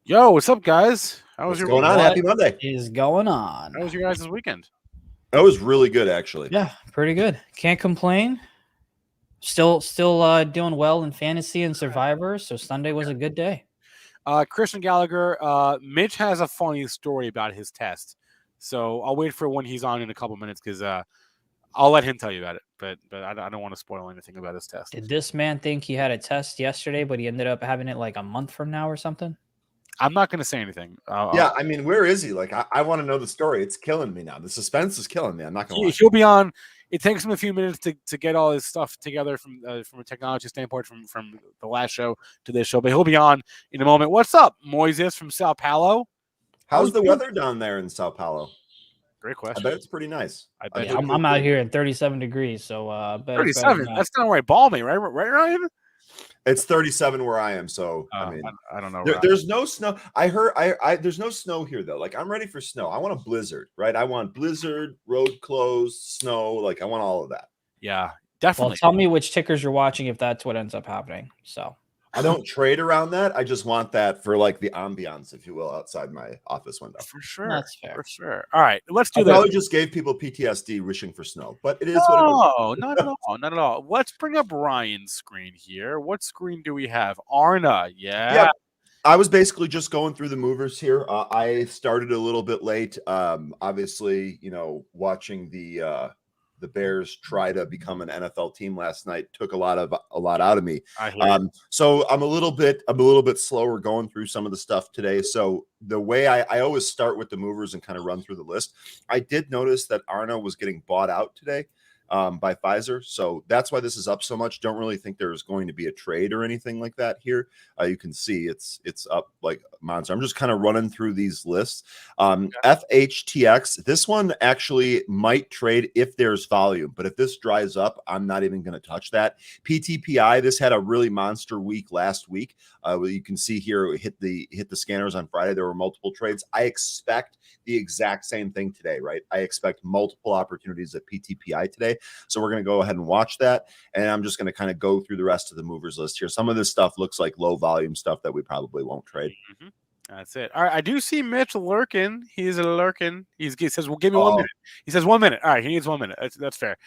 Yo, what's up, guys? How was What's your going on? weekend? Happy Monday. Is going on? How was your guys' weekend? That was really good, actually. Yeah, pretty good. Can't complain. Still doing well in fantasy and Survivor. So Sunday was a good day. Christian Gallagher, Mitch has a funny story about his test. So I'll wait for when he's on in a couple minutes because I'll let him tell you about it. But I don't want to spoil anything about his test. Did this man think he had a test yesterday, but he ended up having it like a month from now or something? I'm not going to say anything. Yeah, I mean, where is he? Like, I want to know the story. It's killing me now. The suspense is killing me. I'm not going to lie. He'll be on. It takes him a few minutes to get all his stuff together from a technology standpoint from the last show to this show. But he'll be on in a moment. What's up, Moises from Sao Paulo? How's the weather down there in Sao Paulo? Great question. I bet it's pretty nice. I'm out here at 37 degrees. So 37. That's not right. Balmy, right, Ryan? It's 37 where I am, so I mean, I don't know. There's no snow. I heard there's no snow here though. Like, I'm ready for snow. I want a blizzard, right? I want blizzard, road closed, snow. Like, I want all of that. Yeah, definitely. Well, tell me which tickers you're watching if that's what ends up happening. So I don't trade around that. I just want that for like the ambiance, if you will, outside my office window. For sure. That's fair. For sure. All right, let's do I this. probably just gave people PTSD wishing for snow, but it is what it is. No, not at all. Not at all. Let's bring up Ryan's screen here. What screen do we have? Arna. Yeah. I was basically just going through the movers here. I started a little bit late. Obviously, watching the Bears try to become an NFL team last night took a lot out of me. So I'm a little bit slower going through some of the stuff today. So the way I always start with the movers and kind of run through the list. I did notice that Arna was getting bought out today by Pfizer. So that's why this is up so much. Don't really think there's going to be a trade or anything like that here. You can see it's up like a monster. I'm just kind of running through these lists. FHTX, this one actually might trade if there's volume, but if this dries up, I'm not even going to touch that. PTPI, this had a really monster week last week. You can see here it hit the scanners on Friday. There were multiple trades. I expect the exact same thing today, right? I expect multiple opportunities at PTPI today. So we're going to go ahead and watch that. And I'm just going to kind of go through the rest of the movers list here. Some of this stuff looks like low volume stuff that we probably won't trade. Mm-hmm. That's it. All right. I do see Mitch lurking. He's lurking. He says, well, give me 1 minute. He says 1 minute. All right. He needs 1 minute. That's fair.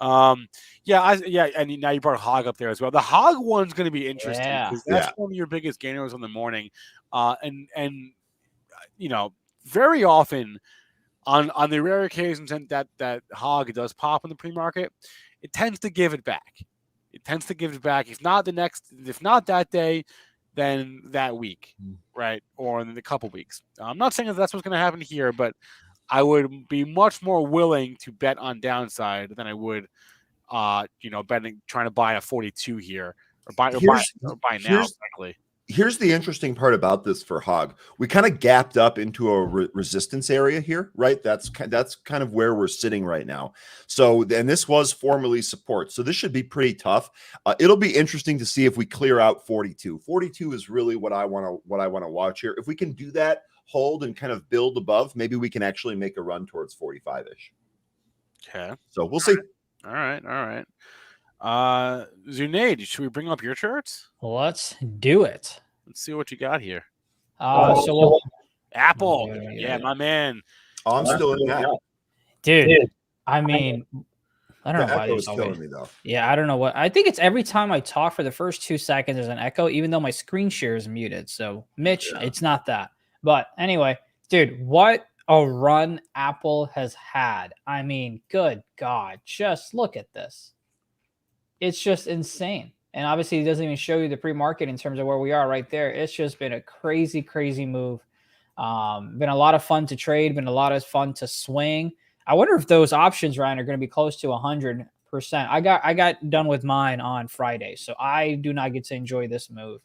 And now you brought Hog up there as well. The Hog one's going to be interesting because that's one of your biggest gainers in the morning. And very often on the rare occasions that Hog does pop in the pre-market, it tends to give it back. If not that day, then that week, right? Or in a couple weeks. I'm not saying that's what's going to happen here, but I would be much more willing to bet on downside than I would, trying to buy a 42 here or buy now. Exactly. Here's the interesting part about this for Hog. We kind of gapped up into a resistance area here, right? That's kind of where we're sitting right now. So, and this was formerly support. So this should be pretty tough. It'll be interesting to see if we clear out 42. 42 is really what I want to watch here. If we can do that, hold and kind of build above, maybe we can actually make a run towards 45-ish. Okay. So we'll see. All right. Zunaid, should we bring up your charts? Let's do it. Let's see what you got here. So Apple. Yeah, my man. Oh, I'm still in that. Dude, I mean, I don't know why it's killing me though. Yeah, I don't know what. I think it's every time I talk for the first 2 seconds there's an echo, even though my screen share is muted. So, Mitch, it's not that. But anyway, dude, what a run Apple has had. I mean, good God, just look at this. It's just insane. And obviously, it doesn't even show you the pre-market in terms of where we are right there. It's just been a crazy, crazy move. Been a lot of fun to trade, been a lot of fun to swing. I wonder if those options, Ryan, are going to be close to 100%. I got done with mine on Friday, so I do not get to enjoy this move.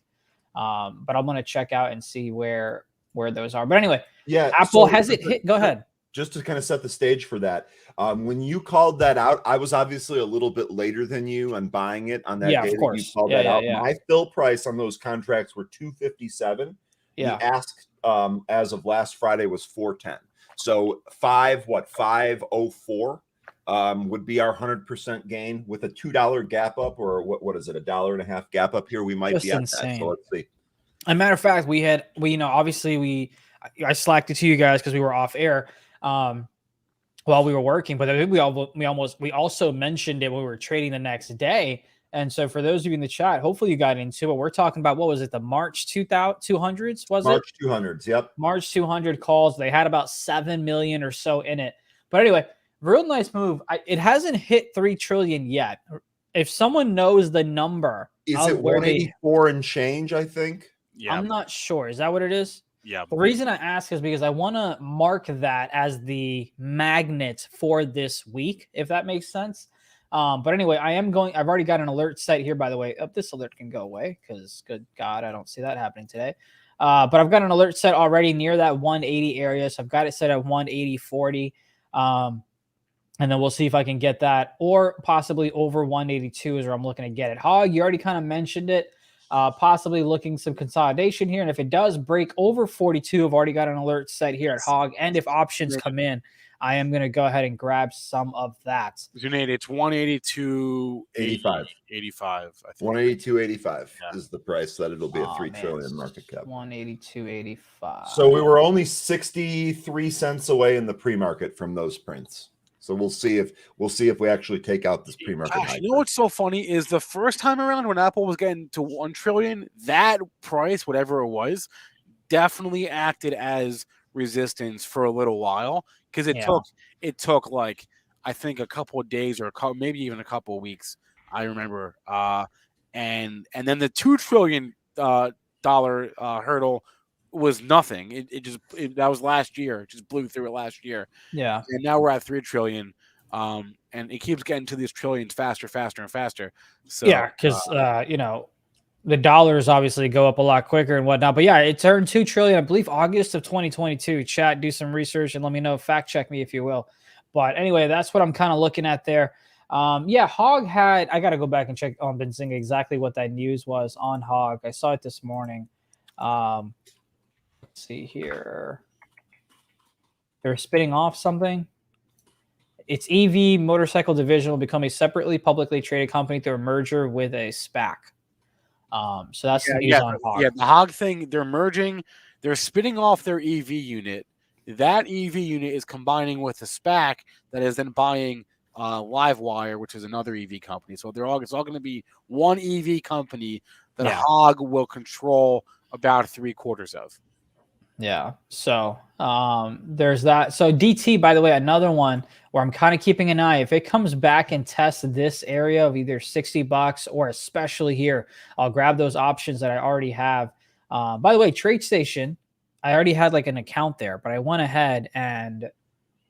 But I'm going to check out and see where those are. But anyway, Apple has it hit. Go ahead. Just to kind of set the stage for that, when you called that out, I was obviously a little bit later than you on buying it on that day of course. That you called that out. My fill price on those contracts were $257. The ask as of last Friday was $410. So 504 would be our 100% gain with a $2 gap up, or what is it, $1.50 gap up here? We might be at insane. that. So let's see. a matter of fact, I slacked it to you guys because we were off air while we were working, but we also mentioned it when we were trading the next day. And so for those of you in the chat, hopefully you got into it. We're talking about, what was it? The March 200s, was it? March 200s. Yep. March 200 calls. They had about 7 million or so in it. But anyway, real nice move. It hasn't hit 3 trillion yet. If someone knows the number, is it 184 and change, I think? Yeah. I'm not sure. Is that what it is? Yeah. The reason I ask is because I want to mark that as the magnet for this week, if that makes sense. But anyway, I've already got an alert set here, by the way. This alert can go away because, good God, I don't see that happening today. But I've got an alert set already near that 180 area. So I've got it set at 180.40. And then we'll see if I can get that, or possibly over 182 is where I'm looking to get it. Hog, you already kind of mentioned it. Possibly looking some consolidation here. And if it does break over 42, I've already got an alert set here at Hog. And if options come in, I am going to go ahead and grab some of that. Zunaid, it's 182.85. 85, I think. 182.85 is the price that it'll be a 3 trillion market cap. 182.85. So we were only 63 cents away in the pre-market from those prints. So we'll see if we actually take out this pre-market high. You know what's so funny is the first time around when Apple was getting to 1 trillion, that price, whatever it was, definitely acted as resistance for a little while, because it took like, I think, a couple of days or maybe even a couple of weeks. I remember, and then the $2 trillion dollar hurdle was nothing. That was last year. It just blew through it last year. Yeah. And now we're at 3 trillion. And it keeps getting to these trillions faster and faster. So yeah, because the dollars obviously go up a lot quicker and whatnot. But yeah, it turned 2 trillion, I believe, August of 2022. Chat, do some research and let me know. Fact check me if you will. But anyway, that's what I'm kind of looking at there. Hog had, I got to go back and check on Benzinga exactly what that news was on Hog. I saw it this morning. Let's see here. They're spinning off something. Its EV motorcycle division will become a separately publicly traded company through a merger with a SPAC. So that's the news on Hog. Yeah, the Hog thing, they're merging. They're spinning off their EV unit. That EV unit is combining with a SPAC that is then buying Livewire, which is another EV company. So it's all going to be one EV company that Hog will control about 3/4 of. Yeah. So there's that. So DT, by the way, another one where I'm kind of keeping an eye. If it comes back and tests this area of either $60 or especially here, I'll grab those options that I already have. By the way, TradeStation, I already had like an account there, but I went ahead and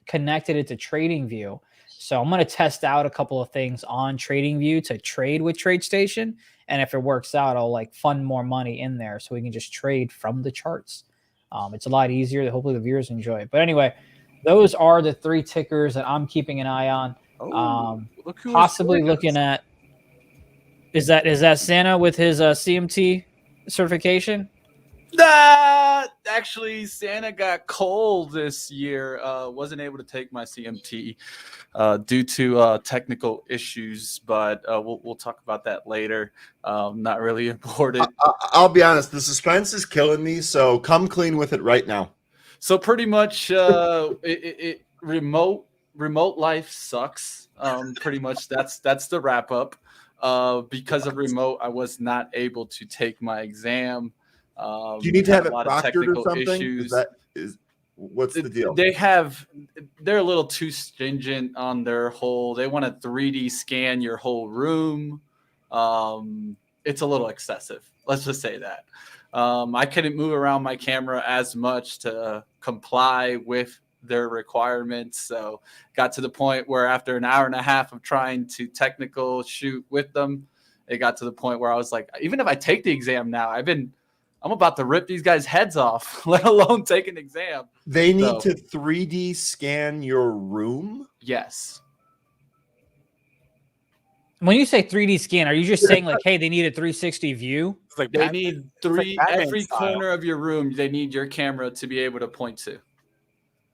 connected it to TradingView. So I'm going to test out a couple of things on TradingView to trade with TradeStation. And if it works out, I'll like fund more money in there so we can just trade from the charts. It's a lot easier. Hopefully the viewers enjoy it. But anyway, those are the 3 tickers that I'm keeping an eye on. Possibly looking at, is that Santa with his CMT certification? Actually, Santa got cold this year. Wasn't able to take my CMT due to technical issues, but we'll talk about that later. Not really important. I'll be honest, the suspense is killing me, so come clean with it right now. So pretty much remote life sucks. Pretty much that's the wrap up. Because of remote, I was not able to take my exam. Do you need to have it proctored or something? What's the deal? They're a little too stringent on their whole. They want to 3D scan your whole room. It's a little excessive. Let's just say that. I couldn't move around my camera as much to comply with their requirements. So got to the point where after an hour and a half of trying to technical shoot with them, it got to the point where I was like, even if I take the exam now, I'm about to rip these guys' heads off, let alone take an exam. They need to 3D scan your room? Yes. When you say 3D scan, are you just saying like, hey, they need a 360 view? It's like They need every corner of your room, they need your camera to be able to point to.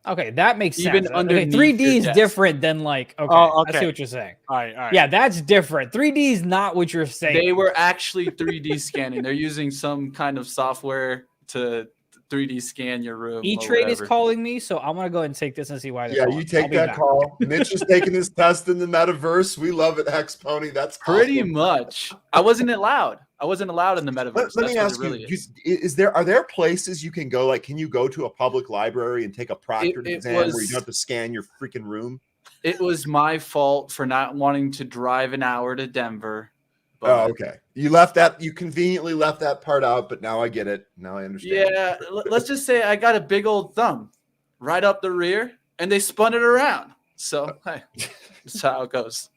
Okay, that makes Even sense. Okay, underneath 3D your is desk. different than like. Okay, Oh, I see okay. what you're saying. All right. Yeah, that's different. 3D is not what you're saying. They were actually 3D scanning. They're using some kind of software to 3D scan your room. E-Trade is calling me, so I'm gonna go ahead and take this and see why they're Yeah, calling. you take that call. Mitch is taking his test in the metaverse. We love it, Hex Pony. That's pretty awesome. much. I wasn't allowed in the metaverse. Let me ask you: are there places you can go? Like, can you go to a public library and take a proctored exam where you don't have to scan your freaking room? It was my fault for not wanting to drive an hour to Denver. Oh, okay. You conveniently left that part out, but now I get it. Now I understand. Yeah, let's just say I got a big old thumb right up the rear, and they spun it around. So, hey, that's how it goes.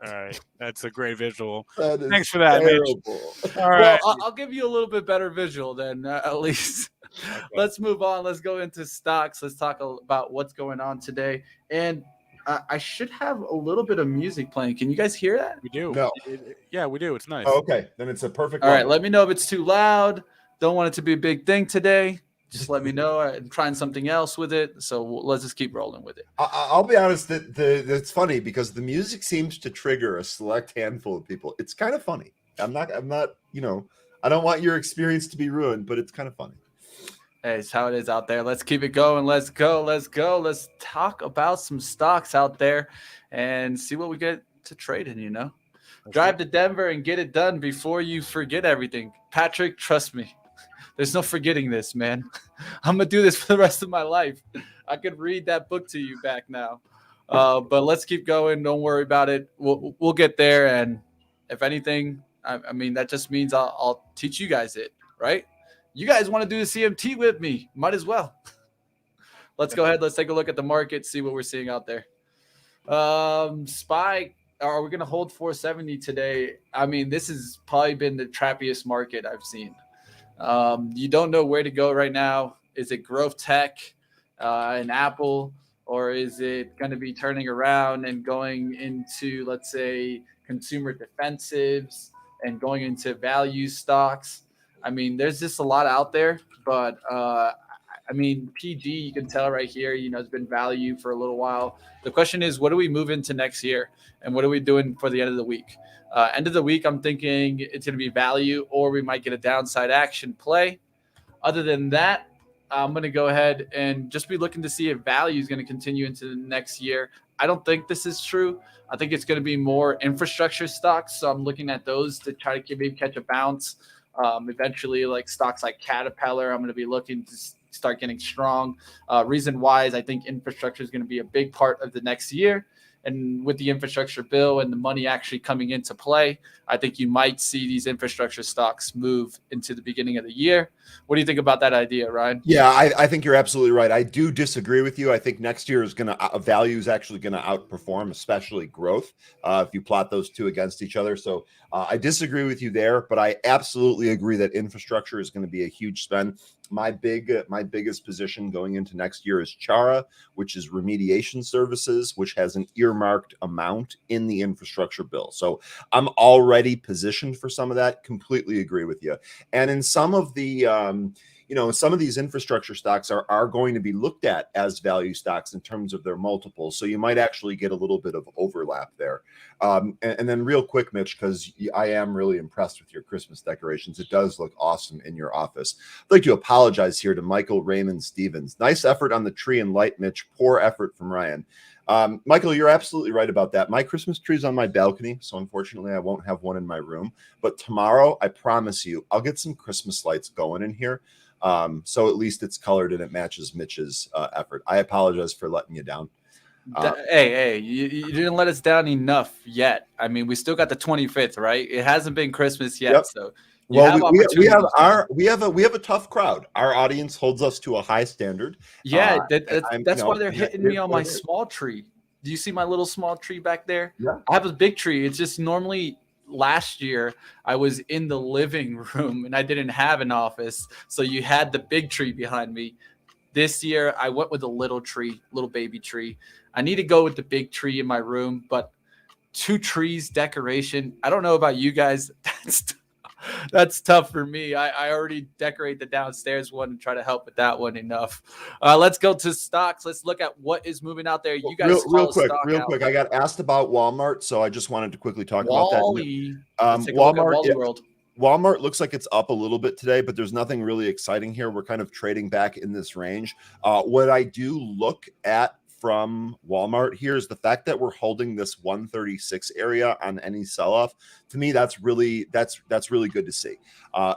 All right. That's a great visual. Thanks for that, terrible. Mitch. All right. Well, I'll give you a little bit better visual then, at least. Okay. Let's move on. Let's go into stocks. Let's talk about what's going on today. And I should have a little bit of music playing. Can you guys hear that? We do. No. Yeah, we do. It's nice. Oh, okay. Then it's a perfect. All right. Let me know if it's too loud. Don't want it to be a big thing today. Just let me know. I'm trying something else with it. So let's just keep rolling with it. I'll be honest. It's funny because the music seems to trigger a select handful of people. It's kind of funny. I'm not. I don't want your experience to be ruined, but it's kind of funny. Hey, it's how it is out there. Let's keep it going. Let's go. Let's go. Let's talk about some stocks out there and see what we get to trade in, Drive to Denver and get it done before you forget everything. Patrick, trust me. There's no forgetting this, man. I'm going to do this for the rest of my life. I could read that book to you back now. But let's keep going. Don't worry about it. We'll get there. And if anything, I mean, that just means I'll teach you guys it, right? You guys want to do the CMT with me? Might as well. Let's go ahead. Let's take a look at the market, see what we're seeing out there. SPY, are we going to hold 470 today? I mean, this has probably been the trappiest market I've seen. You don't know where to go right now. Is it growth tech and Apple, or is it going to be turning around and going into, let's say, consumer defensives and going into value stocks? I mean, there's just a lot out there, but I mean, PG, you can tell right here, it's been value for a little while. The question is, what do we move into next year? And what are we doing for the end of the week? End of the week, I'm thinking it's going to be value, or we might get a downside action play. Other than that, I'm going to go ahead and just be looking to see if value is going to continue into the next year. I don't think this is true. I think it's going to be more infrastructure stocks. So I'm looking at those to try to maybe catch a bounce. Eventually, like stocks like Caterpillar, I'm going to be looking to start getting strong. Reason why is I think infrastructure is going to be a big part of the next year. And with the infrastructure bill and the money actually coming into play, I think you might see these infrastructure stocks move into the beginning of the year. What do you think about that idea, Ryan? Yeah, I think you're absolutely right. I do disagree with you. I think next year is value is actually going to outperform, especially growth, if you plot those two against each other. So I disagree with you there, but I absolutely agree that infrastructure is going to be a huge spend. My biggest position going into next year is Chara, which is remediation services, which has an earmarked amount in the infrastructure bill. So I'm already positioned for some of that. Completely agree with you. And in some of the some of these infrastructure stocks are going to be looked at as value stocks in terms of their multiples. So you might actually get a little bit of overlap there. And then real quick, Mitch, because I am really impressed with your Christmas decorations. It does look awesome in your office. I'd like to apologize here to Michael Raymond Stevens. Nice effort on the tree and light, Mitch. Poor effort from Ryan. Michael, you're absolutely right about that. My Christmas tree is on my balcony, so unfortunately I won't have one in my room. But tomorrow, I promise you, I'll get some Christmas lights going in here. So at least it's colored and it matches Mitch's effort. I apologize for letting you down. Hey, you didn't let us down enough yet. I mean, we still got the 25th, right? It hasn't been Christmas yet, yep. So well, we have a tough crowd. Our audience holds us to a high standard. Yeah, that's why they're hitting me on my small tree. Do you see my little small tree back there? Yeah. I have a big tree. It's just normally last year I was in the living room and I didn't have an office, so you had the big tree behind me. This year I went with a little tree, little baby tree. I need to go with the big tree in my room, but 2 trees decoration. I don't know about you guys. That's tough for me. I already decorate the downstairs one and try to help with that one enough. Let's go to stocks. Let's look at what is moving out there. You guys real call quick. I got asked about Walmart, so I just wanted to quickly talk about that. Let's take a look at Wally yeah, World. Walmart looks like it's up a little bit today, but there's nothing really exciting here. We're kind of trading back in this range. What I do look at from Walmart here is the fact that we're holding this 136 area on any sell-off. To me, that's really good to see,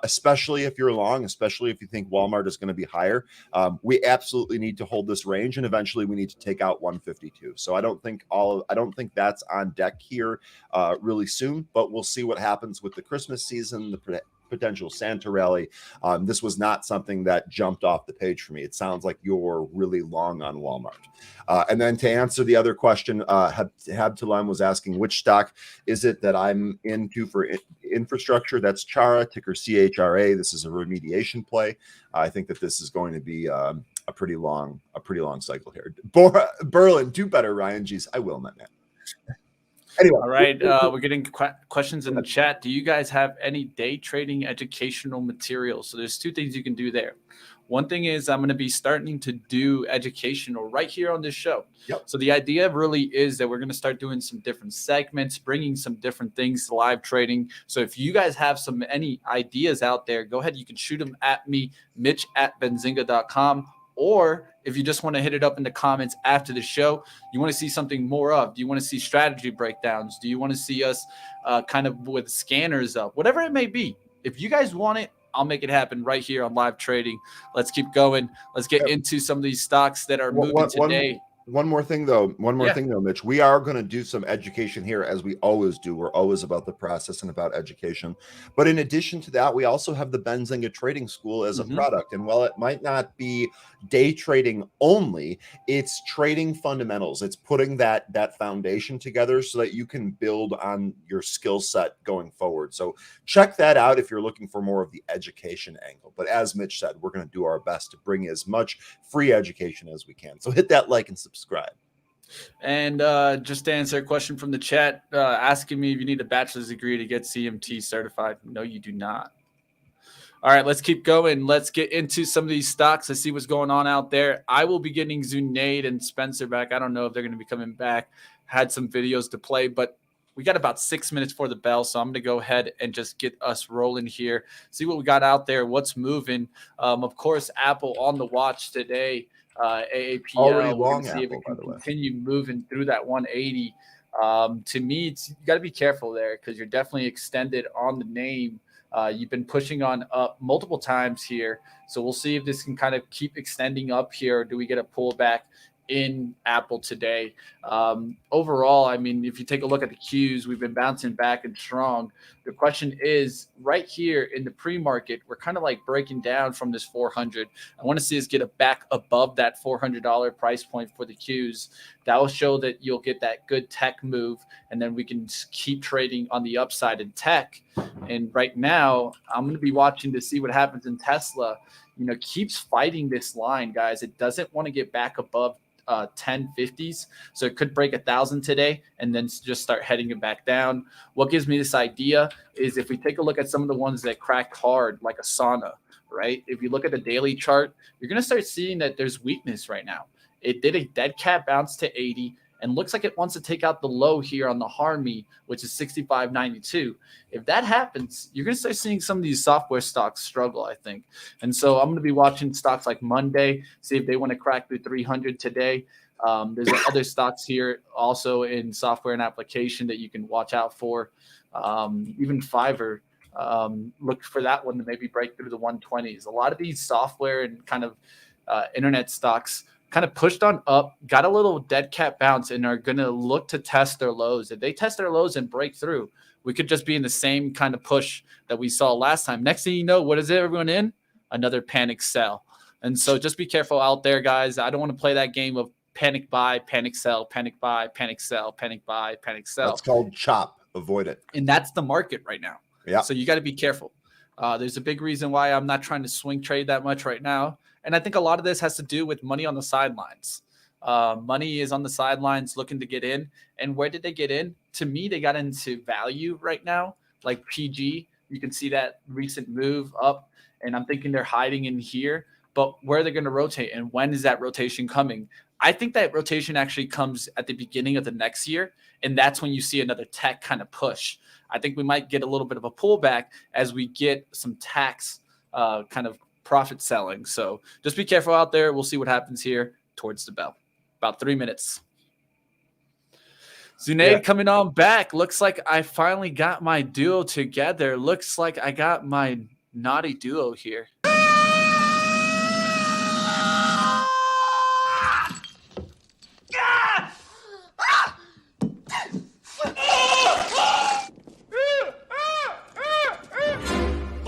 especially if you're long, especially if you think Walmart is going to be higher. We absolutely need to hold this range, and eventually we need to take out 152. So I don't think that's on deck here really soon, but we'll see what happens with the Christmas season, the potential Santa rally. This was not something that jumped off the page for me. It sounds like you're really long on Walmart. And then to answer the other question, Habtalam was asking, which stock is it that I'm into for infrastructure? That's Chara, ticker CHRA. This is a remediation play. I think that this is going to be a pretty long cycle here. Berlin, do better, Ryan. Geez, I will, my man. Anyway, all right, we're getting questions in the chat. Do you guys have any day trading educational materials? So there's two things you can do there. One thing is I'm going to be starting to do educational right here on this show. Yep. So the idea really is that we're going to start doing some different segments, bringing some different things to live trading. So if you guys have any ideas out there, go ahead. You can shoot them at me, Mitch@benzinga.com. Or if you just want to hit it up in the comments after the show, you want to see something more of, do you want to see strategy breakdowns? Do you want to see us kind of with scanners up? Whatever it may be. If you guys want it, I'll make it happen right here on live trading. Let's keep going. Let's get into some of these stocks that are moving today. One more thing, though, Mitch. We are going to do some education here, as we always do. We're always about the process and about education. But in addition to that, we also have the Benzinga Trading School as a product. And while it might not be day trading only, it's trading fundamentals. It's putting that foundation together so that you can build on your skill set going forward. So check that out if you're looking for more of the education angle. But as Mitch said, we're going to do our best to bring as much free education as we can. So hit that like and subscribe. And just to answer a question from the chat, asking me if you need a bachelor's degree to get CMT certified. No, you do not. All right, let's keep going. Let's get into some of these stocks. Let's see what's going on out there. I will be getting Zunaid and Spencer back. I don't know if they're going to be coming back. Had some videos to play, but we got about 6 minutes for the bell, so I'm going to go ahead and just get us rolling here. See what we got out there, what's moving. Of course, Apple on the watch today. AAPL. Already We're long see if Apple, it can by the way. continue moving through that 180. To me, you got to be careful there because you're definitely extended on the name. You've been pushing on up multiple times here. So we'll see if this can kind of keep extending up here. Or do we get a pullback in Apple today? Overall, I mean, if you take a look at the Qs, we've been bouncing back and strong. The question is right here in the pre-market, we're kind of like breaking down from this 400. I want to see us get it back above that $400 price point for the Qs. That will show that you'll get that good tech move, and then we can keep trading on the upside in tech. And right now, I'm going to be watching to see what happens in Tesla. You know, keeps fighting this line, guys. It doesn't want to get back above 1050s, so it could break 1,000 today and then just start heading it back down. What gives me this idea is if we take a look at some of the ones that cracked hard, like Asana, right? If you look at the daily chart, you're going to start seeing that there's weakness right now. It did a dead cat bounce to 80 and looks like it wants to take out the low here on the Harmy, which is 65.92. If that happens, you're going to start seeing some of these software stocks struggle, I think. And so I'm going to be watching stocks like Monday, see if they want to crack through 300 today. There's other stocks here also in software and application that you can watch out for. Even Fiverr, look for that one to maybe break through the 120s. A lot of these software and kind of internet stocks kind of pushed on up, got a little dead cat bounce, and are going to look to test their lows. If they test their lows and break through, we could just be in the same kind of push that we saw last time. Next thing you know, what is it, everyone in? Another panic sell. And so just be careful out there, guys. I don't want to play that game of panic buy, panic sell, panic buy, panic sell, panic buy, panic sell. That's called chop. Avoid it. And that's the market right now. Yeah. So you got to be careful. There's a big reason why I'm not trying to swing trade that much right now. And I think a lot of this has to do with money on the sidelines. Money is on the sidelines looking to get in. And where did they get in? To me, they got into value right now, like PG. You can see that recent move up, and I'm thinking they're hiding in here. But where are they going to rotate, and when is that rotation coming? I think that rotation actually comes at the beginning of the next year, and that's when you see another tech kind of push. I think we might get a little bit of a pullback as we get some tax kind of profit selling. So just be careful out there. We'll see what happens here towards the bell. About 3 minutes. Zunaid coming on back. Looks like I finally got my duo together. Looks like I got my naughty duo here.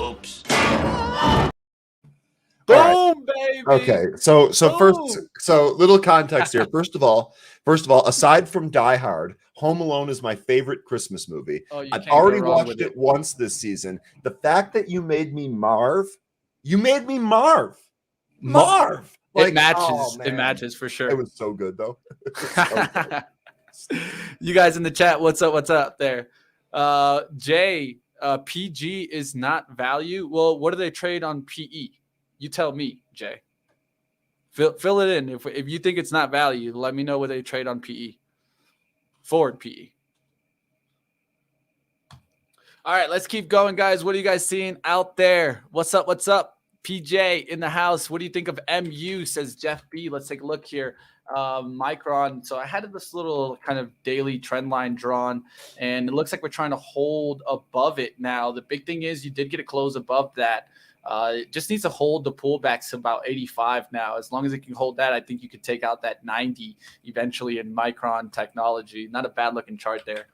Oops. Boom, baby. Okay, so little context here. First of all, aside from Die Hard, Home Alone is my favorite Christmas movie. I've already watched it once this season. The fact that you made me Marv. Like, it matches. It matches for sure. It was so good though. So good. You guys in the chat, what's up? What's up there? Jay, PG is not value. Well, what do they trade on PE? You tell me, Jay. Fill it in. If you think it's not value, let me know what they trade on PE. Forward PE. All right, let's keep going, guys. What are you guys seeing out there? What's up? What's up? PJ in the house. What do you think of MU? Says Jeff B. Let's take a look here. Micron. So I had this little kind of daily trend line drawn, and it looks like we're trying to hold above it now. The big thing is you did get a close above that. It just needs to hold the pullbacks to about 85 now. As long as it can hold that, I think you could take out that 90 eventually in Micron technology. Not a bad looking chart there.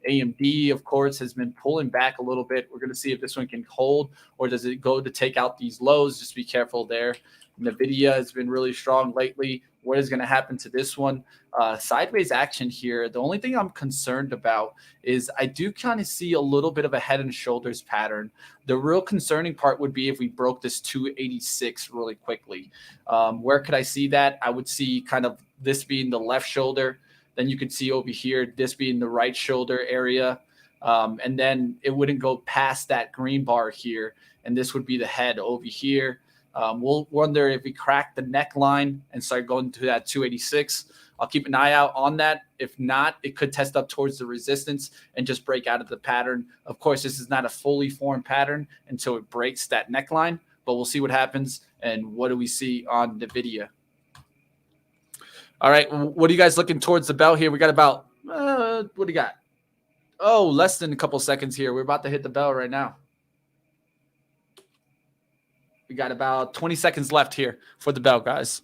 AMD, of course, has been pulling back a little bit. We're going to see if this one can hold, or does it go to take out these lows? Just be careful there. NVIDIA has been really strong lately. What is going to happen to this one? Sideways action here. The only thing I'm concerned about is I do kind of see a little bit of a head and shoulders pattern. The real concerning part would be if we broke this 286 really quickly. Where could I see that? I would see kind of this being the left shoulder. Then you could see over here, this being the right shoulder area. And then it wouldn't go past that green bar here. And this would be the head over here. We'll wonder if we crack the neckline and start going to that 286. I'll keep an eye out on that. If not, it could test up towards the resistance and just break out of the pattern. Of course, this is not a fully formed pattern until it breaks that neckline, but we'll see what happens. And what do we see on NVIDIA? All right, what are you guys looking towards the bell here? We got about, what do you got? Oh, less than a couple seconds here. We're about to hit the bell right now. We got about 20 seconds left here for the bell, guys.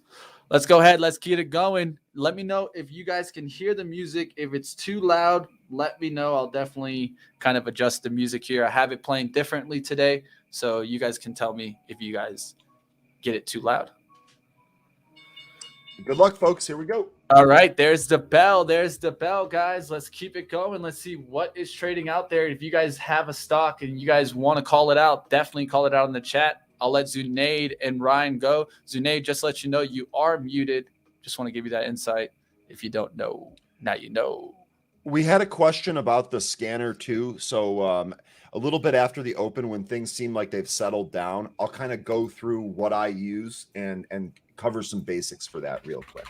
Let's go ahead. Let's get it going. Let me know if you guys can hear the music. If it's too loud, let me know. I'll definitely kind of adjust the music here. I have it playing differently today, so you guys can tell me if you guys get it too loud. Good luck, folks. Here we go. All right, there's the bell. There's the bell, guys. Let's keep it going. Let's see what is trading out there. If you guys have a stock and you guys want to call it out, definitely call it out in the chat. I'll let Zunaid and Ryan go. Zunaid, just let you know you are muted. Just want to give you that insight. If you don't know, now you know. We had a question about the scanner too. So a little bit after the open, when things seem like they've settled down, I'll kind of go through what I use and cover some basics for that real quick.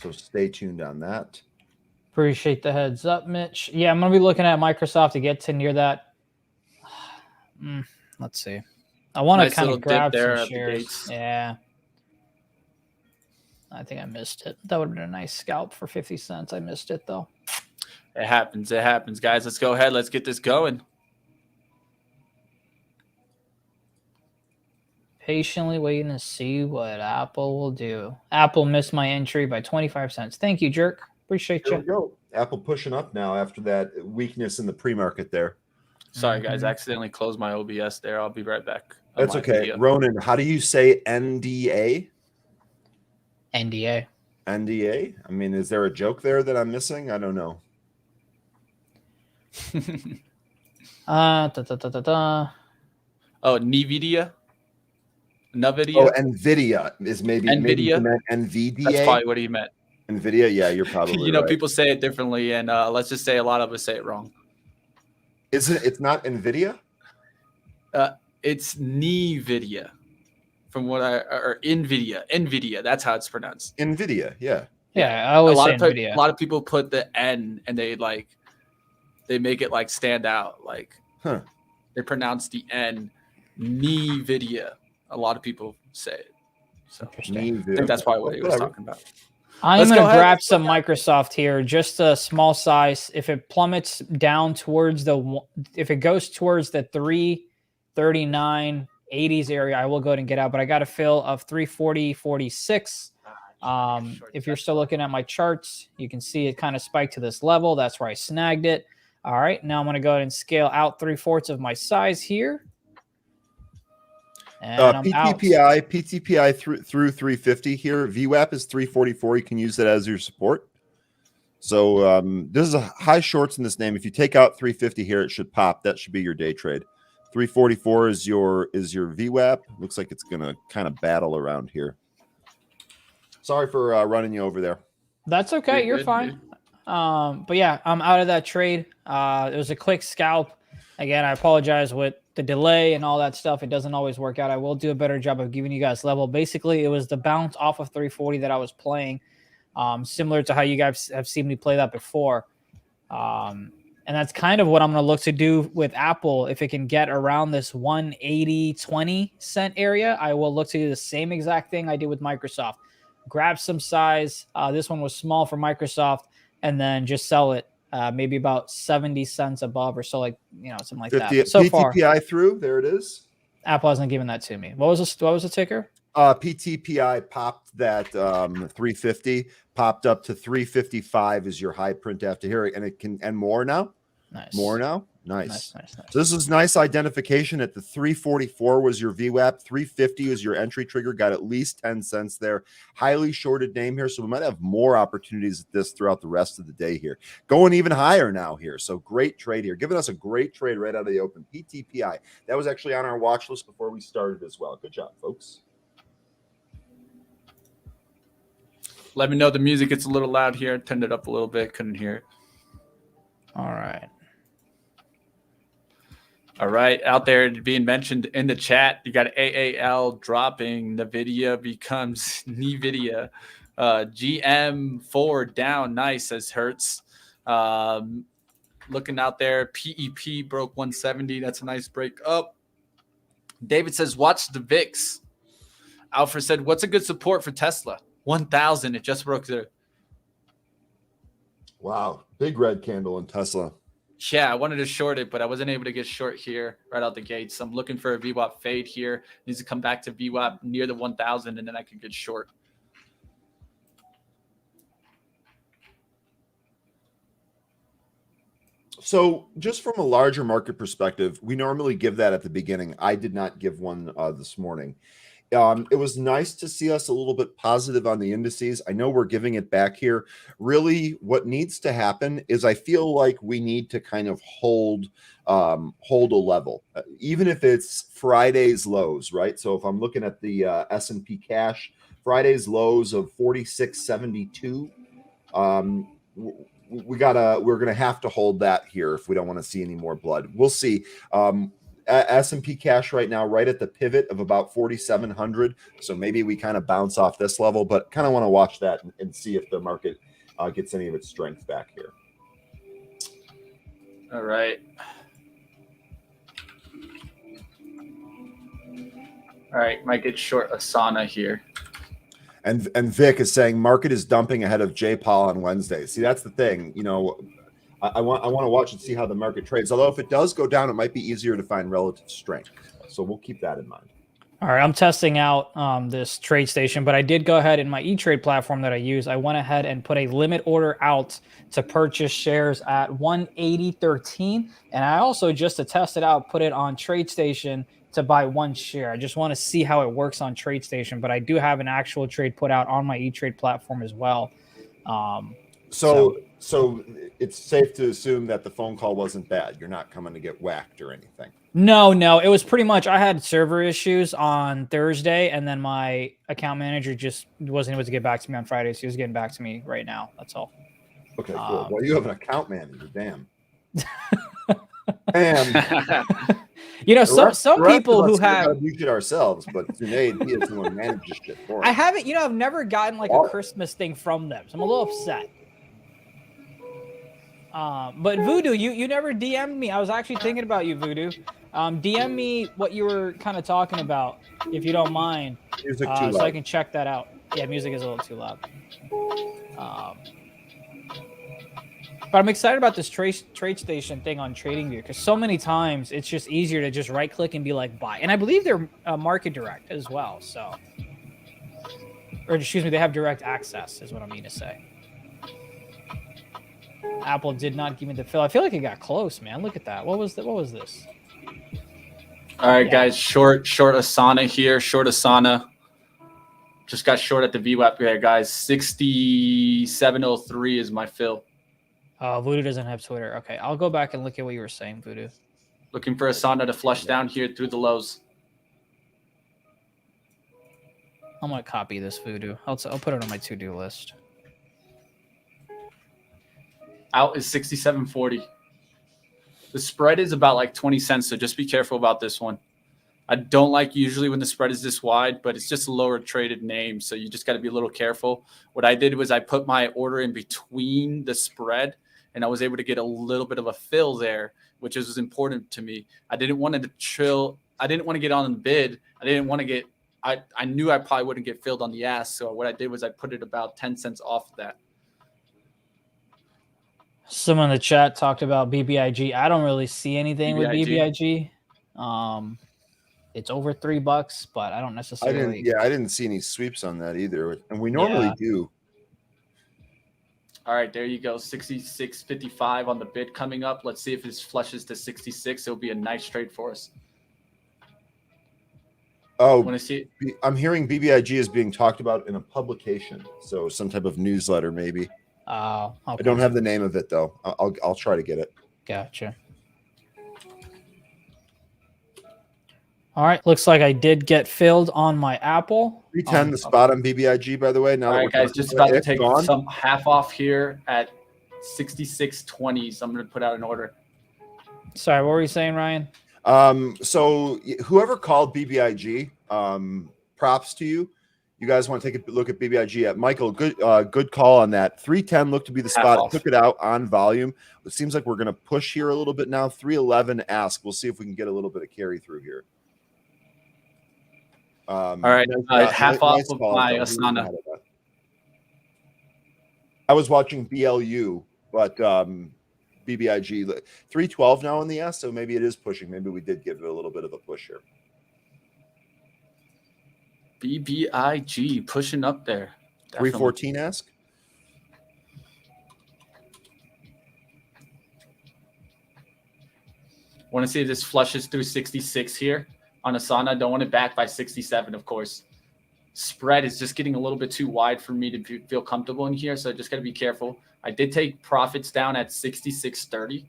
So stay tuned on that. Appreciate the heads up, Mitch. Yeah, I'm going to be looking at Microsoft to get to near that. Let's see. I want to kind of grab some shares. Yeah. I think I missed it. That would have been a nice scalp for 50 cents. I missed it, though. It happens. It happens, guys. Let's go ahead. Let's get this going. Patiently waiting to see what Apple will do. Apple missed my entry by 25 cents. Thank you, jerk. Appreciate you. There we go. Apple pushing up now after that weakness in the pre-market there. Sorry, guys. I accidentally closed my OBS there. I'll be right back. That's okay. Video. Ronan, how do you say NDA? NDA. NDA? I mean, is there a joke there that I'm missing? I don't know. Oh, NVIDIA? NVIDIA? Oh, NVIDIA is maybe NVIDIA. Maybe you meant NVDA. That's probably what he meant. NVIDIA, yeah, you're probably you know, right. People say it differently, and let's just say a lot of us say it wrong. Isn't it's not NVIDIA? It's NVIDIA, from what or NVIDIA. That's how it's pronounced. NVIDIA, yeah. Yeah, I always say A NVIDIA. lot of people put the N and they make it like stand out. Like they pronounce the N, NVIDIA. A lot of people say it. So I think that's probably what he was talking about. I'm going to grab some Microsoft here, just a small size. If it plummets down towards if it goes towards the 339, 80s area, I will go ahead and get out. But I got a fill of 340, 46. If you're still looking at my charts, you can see it kind of spiked to this level. That's where I snagged it. All right, now I'm going to go ahead and scale out 3/4 of my size here. And PTPI through 350 here. VWAP is 344. You can use that as your support. So this is a high shorts in this name. If you take out 350 here, it should pop. That should be your day trade. 344 is your VWAP. Looks like it's gonna kind of battle around here. Sorry for running you over there. That's okay. You're fine. But yeah, I'm out of that trade. It was a quick scalp. Again, I apologize with the delay and all that stuff. It doesn't always work out. I will do a better job of giving you guys level. Basically, it was the bounce off of 340 that I was playing, similar to how you guys have seen me play that before. And that's kind of what I'm going to look to do with Apple. If it can get around this 180.20 cent area, I will look to do the same exact thing I did with Microsoft. Grab some size. This one was small for Microsoft, and then just sell it. Maybe about 70 cents above or so, like, something like 50, that. So PTPI far, through, there it is. Apple hasn't given that to me. What was the ticker? PTPI popped that 350, popped up to 355 is your high print after here, and it can and more now. Nice. More now. Nice. Nice. So this is nice identification. At the 344 was your VWAP. 350 was your entry trigger. Got at least 10 cents there. Highly shorted name here. So we might have more opportunities at this throughout the rest of the day here. Going even higher now here. So great trade here. Giving us a great trade right out of the open. PTPI. That was actually on our watch list before we started as well. Good job, folks. Let me know the music gets a little loud here. Turned it up a little bit. Couldn't hear it. All right. All right, out there being mentioned in the chat, you got AAL dropping. NVIDIA becomes NVIDIA. GM4 down, nice, as Hertz. Looking out there, PEP broke 170. That's a nice break up. David says, watch the VIX. Alfred said, what's a good support for Tesla? 1,000. It just broke there. Wow, big red candle in Tesla. Yeah, I wanted to short it, but I wasn't able to get short here right out the gate. So I'm looking for a VWAP fade here. Needs to come back to VWAP near the 1,000, and then I can get short. So just from a larger market perspective, we normally give that at the beginning. I did not give one this morning. It was nice to see us a little bit positive on the indices. I know we're giving it back here. Really, what needs to happen is I feel like we need to kind of hold a level, even if it's Friday's lows, right? So if I'm looking at the S&P cash, Friday's lows of 46.72, we're gonna have to hold that here if we don't want to see any more blood. We'll see. S&P cash right now, right at the pivot of about 4,700. So maybe we kind of bounce off this level, but kind of want to watch that and see if the market gets any of its strength back here. All right. All right, might get short Asana here. And Vic is saying market is dumping ahead of J. Paul on Wednesday. See, that's the thing. I want to watch and see how the market trades. Although if it does go down, it might be easier to find relative strength. So we'll keep that in mind. All right, I'm testing out this trade station, but I did go ahead in my E-Trade platform that I use. I went ahead and put a limit order out to purchase shares at 180.13. And I also, just to test it out, put it on TradeStation to buy one share. I just want to see how it works on TradeStation, but I do have an actual trade put out on my E-Trade platform as well. So it's safe to assume that the phone call wasn't bad. You're not coming to get whacked or anything. No. It was pretty much, I had server issues on Thursday, and then my account manager just wasn't able to get back to me on Friday. So he was getting back to me right now. That's all. Okay, cool. Well, you have an account manager. Damn. And You know, some the rest people of who us know how have. to do shit ourselves, but Zunaid, he is the one who manages shit for us. I haven't, you know, I've never gotten like a Christmas thing from them, so I'm a little upset. But Voodoo, you never DM'd me. I was actually thinking about you, Voodoo. DM me what you were kind of talking about, if you don't mind, Music too so I loud. can check that out. Yeah, music is a little too loud. But I'm excited about this trade station thing on TradingView because so many times it's just easier to just right click and be like buy. And I believe they're market direct as well. So, or excuse me, they have direct access is what I mean to say. Apple did not give me the fill. I feel like it got close, man. Look at that. What was this? All right, guys. Short Asana here. Short Asana. Just got short at the VWAP there, guys. 67.03 is my fill. Voodoo doesn't have Twitter. Okay, I'll go back and look at what you were saying, Voodoo. Looking for Asana to flush down here through the lows. I'm gonna copy this, Voodoo. I'll put it on my to-do list. Out is 67.40. The spread is about like 20 cents, so just be careful about this one. I don't like usually when the spread is this wide, but it's just a lower traded name, so you just got to be a little careful. What I did was I put my order in between the spread, and I was able to get a little bit of a fill there, which was important to me. I didn't want to chill. I didn't want to get on the bid. I didn't want to get – I knew I probably wouldn't get filled on the ask, so what I did was I put it about 10 cents off of that. Someone in the chat talked about BBIG. I don't really see anything with BBIG. It's over $3, but I don't necessarily. I didn't see any sweeps on that either, and we normally do. All right, there you go. 66.55 on the bid coming up. Let's see if this flushes to 66. It'll be a nice trade for us. Oh, want to see it? I'm hearing BBIG is being talked about in a publication, so some type of newsletter, maybe. Oh, okay. I don't have the name of it though. I'll try to get it. Gotcha. All right, looks like I did get filled on my Apple. 310 the spot on BBIG, by the way. Now, all right, guys, just about to take some half off here at 66.20. So I'm going to put out an order. Sorry, what were you saying, Ryan? So whoever called BBIG, props to you. You guys want to take a look at BBIG at Michael. Good call on that. 310 looked to be the spot. Took it out on volume. It seems like we're going to push here a little bit now. 311 ask. We'll see if we can get a little bit of carry through here. All right, half off of my Asana. I was watching BLU, but BBIG 312 now in the S, so maybe it is pushing. Maybe we did give it a little bit of a push here. BBIG pushing up there. 314 ask. Want to see if this flushes through 66 here on Asana. Don't want it back by 67, of course. Spread is just getting a little bit too wide for me to feel comfortable in here, so just got to be careful. I did take profits down at 66.30,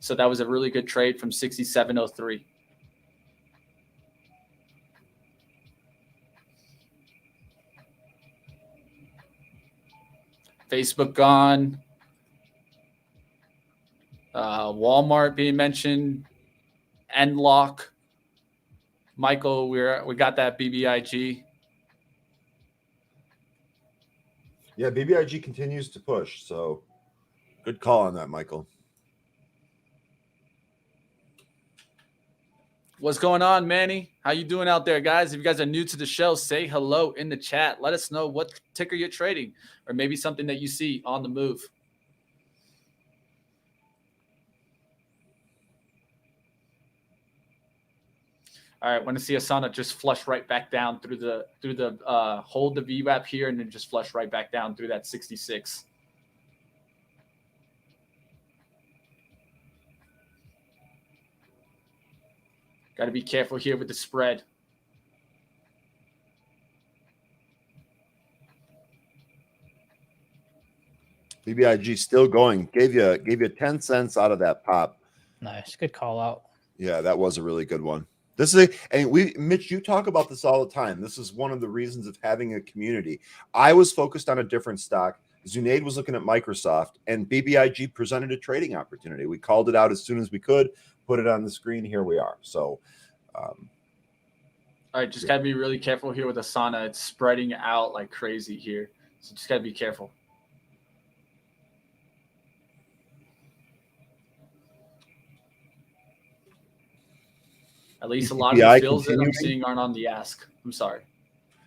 so that was a really good trade from 67.03. Facebook gone. Walmart being mentioned. Enlock. Michael, we got that BBIG. Yeah, BBIG continues to push, so good call on that, Michael. What's going on, Manny? How you doing out there, guys? If you guys are new to the show, say hello in the chat. Let us know what ticker you're trading or maybe something that you see on the move. All right, want to see Asana just flush right back down through the hold the VWAP here and then just flush right back down through that 66. Got to be careful here with the spread. BBIG still going. Gave you 10 cents out of that pop. Nice, good call out. Yeah, that was a really good one. Mitch, you talk about this all the time. This is one of the reasons of having a community. I was focused on a different stock. Zunaid was looking at Microsoft, and BBIG presented a trading opportunity. We called it out as soon as we could, put it on the screen. Here we are. So, all right, just gotta be really careful here with Asana. It's spreading out like crazy here, so just gotta be careful. At least a lot of the fills that I'm seeing aren't on the ask. I'm sorry.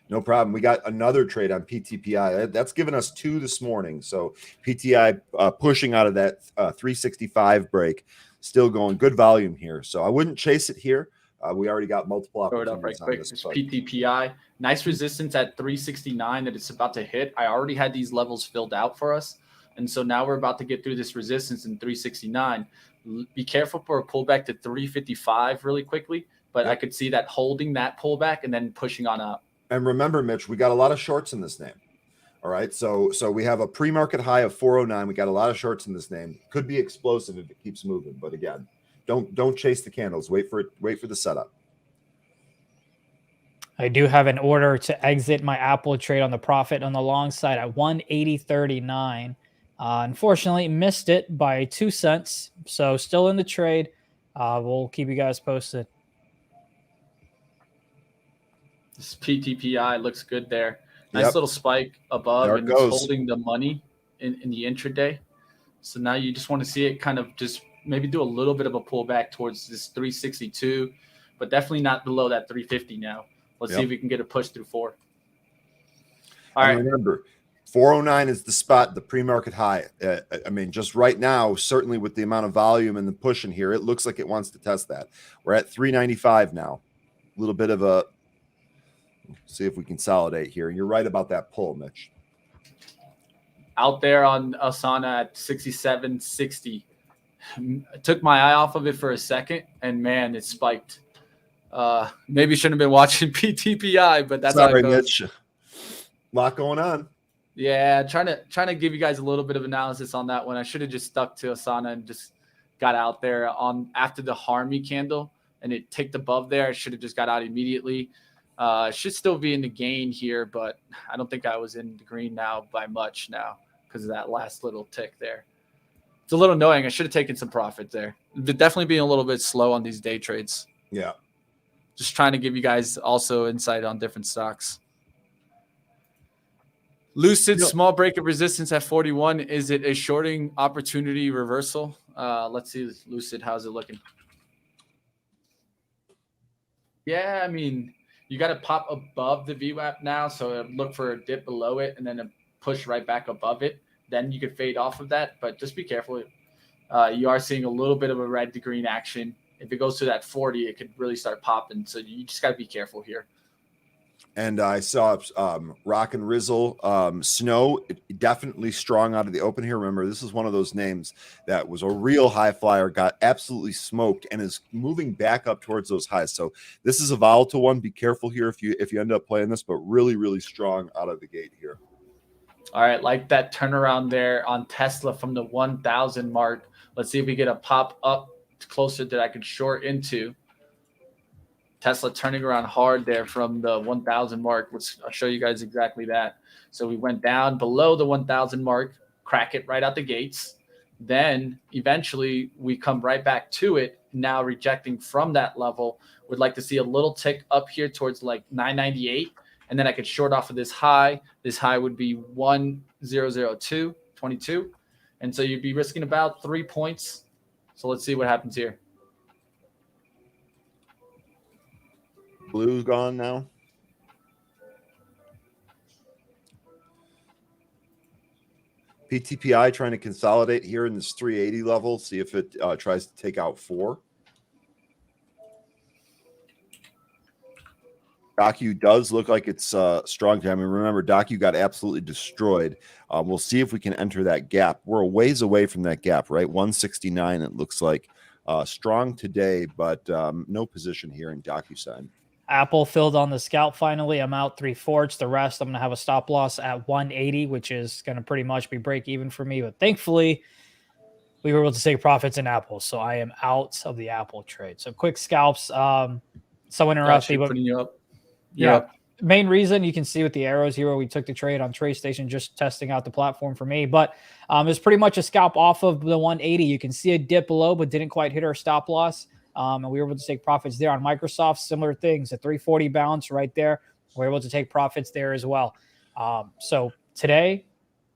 No problem. We got another trade on PTPI. That's given us 2 this morning. So PTI pushing out of that 365 break, still going good volume here. So I wouldn't chase it here. We already got multiple opportunities. Throw it up right quick. It's PTPI. Nice resistance at 369 that it's about to hit. I already had these levels filled out for us. And so now we're about to get through this resistance in 369. Be careful for a pullback to 355 really quickly. But I could see that holding that pullback and then pushing on up. And remember, Mitch, we got a lot of shorts in this name. All right. So we have a pre-market high of 409. We got a lot of shorts in this name. Could be explosive if it keeps moving. But again, don't chase the candles. Wait for the setup. I do have an order to exit my Apple trade on the profit on the long side at 180.39. Unfortunately, missed it by 2 cents. So still in the trade. We'll keep you guys posted. This PTPI looks good there. Nice little spike above, and it's holding the money in the intraday. So now you just want to see it kind of just maybe do a little bit of a pullback towards this 362, but definitely not below that 350 now. Let's see if we can get a push through 4. All right. Remember, 409 is the spot, the pre-market high. I mean, just right now, certainly with the amount of volume and the push in here, it looks like it wants to test that. We're at 395 now. A little bit of a see if we consolidate here. And you're right about that pull, Mitch. Out there on Asana at 67.60. I took my eye off of it for a second, and man, it spiked. Maybe shouldn't have been watching PTPI, but that's how it goes. Mitch. A lot going on. Yeah, trying to give you guys a little bit of analysis on that one. I should have just stuck to Asana and just got out there on after the Harmy candle, and it ticked above there. I should have just got out immediately. Should still be in the gain here, but I don't think I was in the green now by much now because of that last little tick there. It's a little annoying. I should have taken some profit there. But definitely being a little bit slow on these day trades. Yeah. Just trying to give you guys also insight on different stocks. Lucid, small break of resistance at 41. Is it a shorting opportunity reversal? Let's see, Lucid, how's it looking? Yeah, I mean, you got to pop above the VWAP now, so look for a dip below it and then a push right back above it. Then you could fade off of that, but just be careful. You are seeing a little bit of a red to green action. If it goes to that 40, it could really start popping. So you just got to be careful here. And I saw Rock and Rizzle. Snow, definitely strong out of the open here. Remember, this is one of those names that was a real high flyer, got absolutely smoked, and is moving back up towards those highs. So this is a volatile one. Be careful here if you end up playing this, but really, really strong out of the gate here. All right, like that turnaround there on Tesla from the 1,000 mark. Let's see if we get a pop up closer that I could short into. Tesla turning around hard there from the 1,000 mark. I'll show you guys exactly that. So we went down below the 1,000 mark, crack it right out the gates. Then eventually we come right back to it, now rejecting from that level. Would like to see a little tick up here towards like 998. And then I could short off of this high. This high would be 1,002.22. And so you'd be risking about 3 points. So let's see what happens here. Blue's gone now. PTPI trying to consolidate here in this 380 level. See if it tries to take out 4. DOCU does look like it's strong. I mean, remember, DOCU got absolutely destroyed. We'll see if we can enter that gap. We're a ways away from that gap, right? 169, it looks like. Strong today, but no position here in DOCU side. Apple filled on the scalp finally. I'm out 3/4. The rest, I'm going to have a stop loss at 180, which is going to pretty much be break even for me. But thankfully, we were able to take profits in Apple. So I am out of the Apple trade. So quick scalps. So interesting. Putting you up. Yeah. Up. main reason you can see with the arrows here where we took the trade on TradeStation, just testing out the platform for me. But it's pretty much a scalp off of the 180. You can see a dip below, but didn't quite hit our stop loss. And we were able to take profits there on Microsoft. Similar things, a 340 bounce right there. We're able to take profits there as well. So today,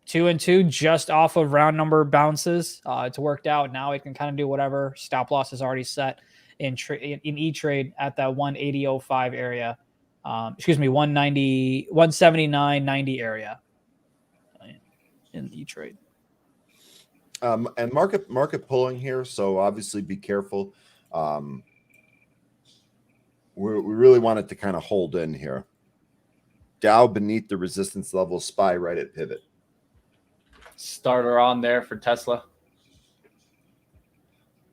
2 and 2, just off of round number bounces. It's worked out. Now it can kind of do whatever. Stop loss is already set in E-Trade at that 180.05 area. 179.90 area in E-Trade. And market pulling here, so obviously be careful. We really wanted to kind of hold in here. Dow beneath the resistance level, SPY right at pivot. Starter on there for Tesla.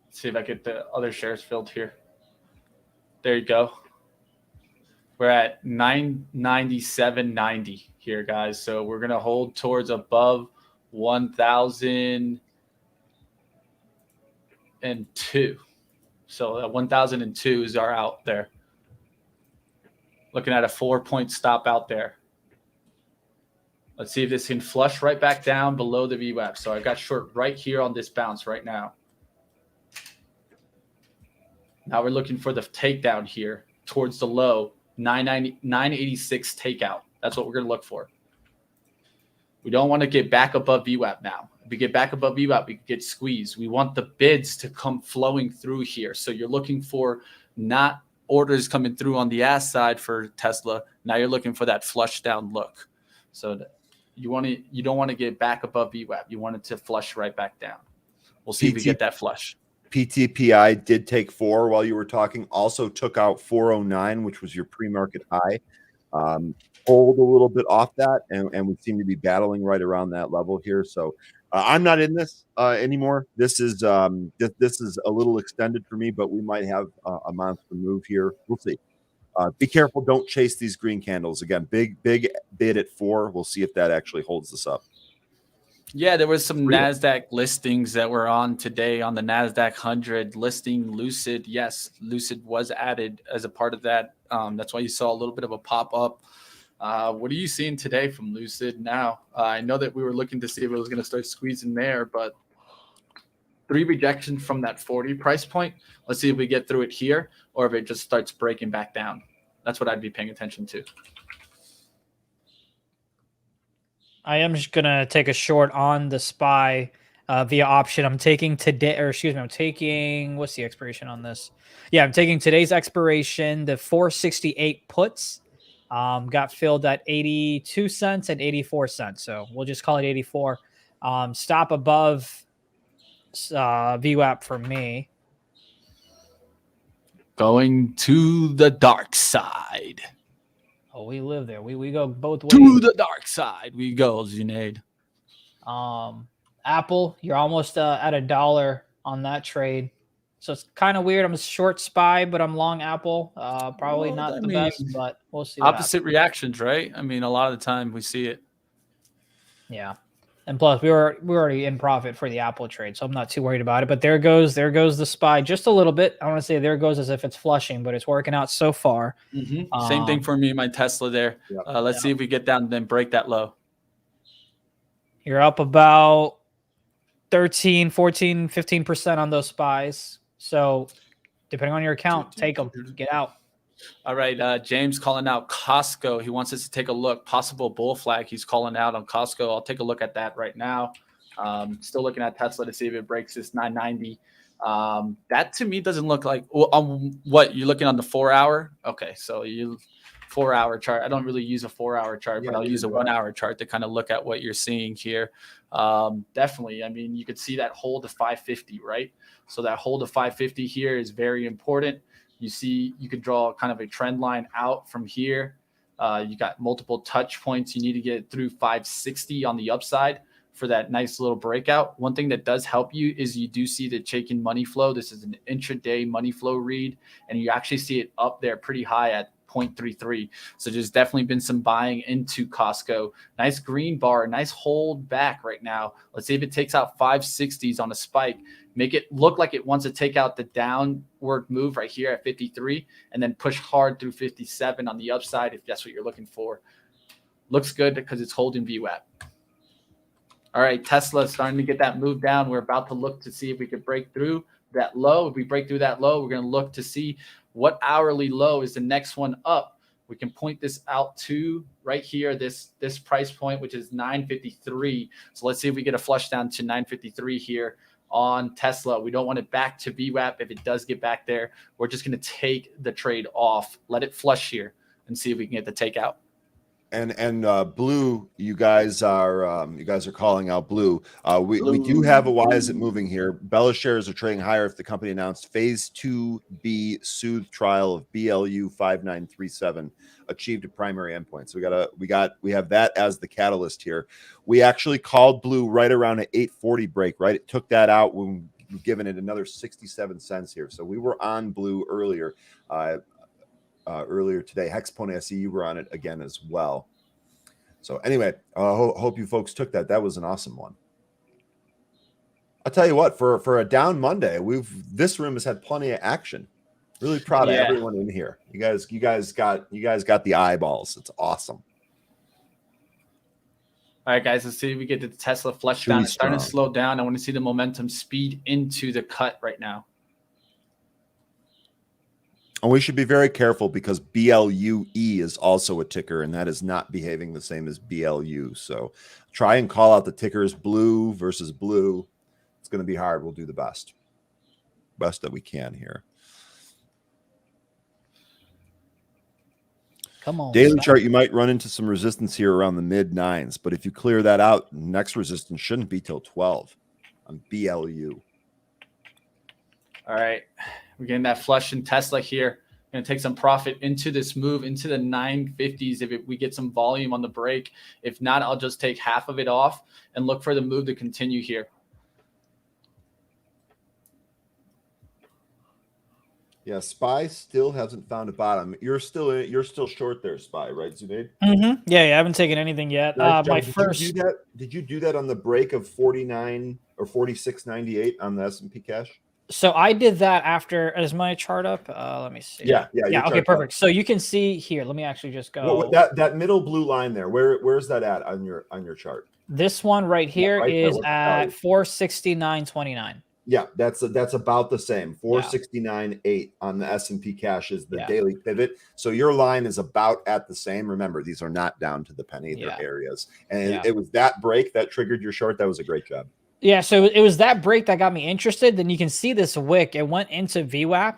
Let's see if I get the other shares filled here. There you go. We're at 997.90 here, guys. So we're going to hold towards above 1,002. So that 1,002 is our out there. Looking at a 4-point stop out there. Let's see if this can flush right back down below the VWAP. So I've got short right here on this bounce right now. Now we're looking for the takedown here towards the low. 986 takeout. That's what we're going to look for. We don't want to get back above VWAP now. If we get back above VWAP, we get squeezed. We want the bids to come flowing through here. So you're looking for not orders coming through on the ask side for Tesla. Now you're looking for that flush down look. So you don't want to get back above VWAP. You want it to flush right back down. We'll see if we get that flush. PTPI did take 4 while you were talking. Also took out 409, which was your pre-market high. Pulled a little bit off that, and we seem to be battling right around that level here. So I'm not in this anymore. This is a little extended for me, but we might have a monster move here. We'll see. Be careful. Don't chase these green candles. Again, big bid at 4. We'll see if that actually holds this up. Yeah, there was some NASDAQ listings that were on today on the NASDAQ 100 listing Lucid. Yes, Lucid was added as a part of that. That's why you saw a little bit of a pop-up. What are you seeing today from Lucid now? I know that we were looking to see if it was going to start squeezing there, but 3 rejections from that 40 price point. Let's see if we get through it here or if it just starts breaking back down. That's what I'd be paying attention to. I am just going to take a short on the SPY via option. I'm taking today, or excuse me, I'm taking, what's the expiration on this? Yeah, I'm taking today's expiration, the 468 puts. Got filled at 82 cents and 84 cents. So we'll just call it 84. Stop above VWAP for me. Going to the dark side. Oh, we live there. We go both ways. To the dark side we go, Zunaid. Apple, you're almost at $1 on that trade. So it's kind of weird. I'm a short SPY, but I'm long Apple. Probably not the best, but we'll see. Opposite reactions, right? I mean, a lot of the time we see it. Yeah. And plus, we're already in profit for the Apple trade, so I'm not too worried about it. But there goes the SPY just a little bit. I want to say there goes as if it's flushing, but it's working out so far. Mm-hmm. Same thing for me, my Tesla there. Let's see if we get down and then break that low. You're up about 13, 14, 15% on those SPYs. So depending on your account, take them, get out. All right, James calling out Costco. He wants us to take a look. Possible bull flag. He's calling out on Costco. I'll take a look at that right now. Still looking at Tesla to see if it breaks this 990. That to me doesn't look like what you're looking on the 4-hour. Okay, so you 4-hour chart. I don't really use a 4-hour chart, but I'll use a 1-hour chart to kind of look at what you're seeing here. Definitely. I mean, you could see that hold to 550, right? So that hold to 550 here is very important. You see, you could draw kind of a trend line out from here. You got multiple touch points. You need to get through 560 on the upside for that nice little breakout. One thing that does help you is you do see the Chaikin money flow. This is an intraday money flow read, and you actually see it up there pretty high at 0.33. So there's definitely been some buying into Costco. Nice green bar, nice hold back right now. Let's see if it takes out 560s on a spike. Make it look like it wants to take out the downward move right here at 53 and then push hard through 57 on the upside if that's what you're looking for. Looks good because it's holding VWAP. All right, Tesla starting to get that move down. We're about to look to see if we could break through that low. If we break through that low, we're going to look to see what hourly low is the next one up. We can point this out to right here, this price point, which is 953. So let's see if we get a flush down to 953 here on Tesla. We don't want it back to VWAP. If it does get back there, we're just going to take the trade off, let it flush here, and see if we can get the takeout. And Blue, you guys are calling out Blue. We do have a why is it moving here. Bella shares are trading higher if the company announced phase 2B soothe trial of BLU 5937 achieved a primary endpoint. So we have that as the catalyst here. We actually called Blue right around an 840 break, right? It took that out when we've given it another 67 cents here. So we were on Blue earlier. Earlier today. Hexpone, I see you were on it again as well. So anyway, hope you folks took that. That was an awesome one. I'll tell you what, for a down Monday, this room has had plenty of action. Really proud of everyone in here. You guys got the eyeballs. It's awesome. All right, guys, let's see if we get the Tesla flush down. It's starting to slow down. I want to see the momentum speed into the cut right now. And we should be very careful because BLUE is also a ticker, and that is not behaving the same as BLU. So try and call out the tickers blue versus blue. It's going to be hard. We'll do the best that we can here. Come on. Daily chart, you might run into some resistance here around the mid 9s, but if you clear that out, next resistance shouldn't be till 12 on BLU. All right, we're getting that flush in Tesla here. Going to take some profit into this move into the 950s if we get some volume on the break. If not, I'll just take half of it off and look for the move to continue here. Yeah, SPY still hasn't found a bottom. You're still short there, SPY, right, Zunaid? Mm-hmm. Yeah, I haven't taken anything yet. Did you do that on the break of 49 or 46.98 on the S&P cash? So I did that after. Is my chart up? Let me see. Yeah. Okay, perfect. So you can see here. Let me actually just go. That middle blue line there. Where's that at on your chart? This one right here is at 469.29. Yeah, that's about the same. 469.8 on the S&P cash is the daily pivot. So your line is about at the same. Remember, these are not down to the penny. They're areas. And it was that break that triggered your short. That was a great job. Yeah, so it was that break that got me interested. Then you can see this wick. It went into VWAP,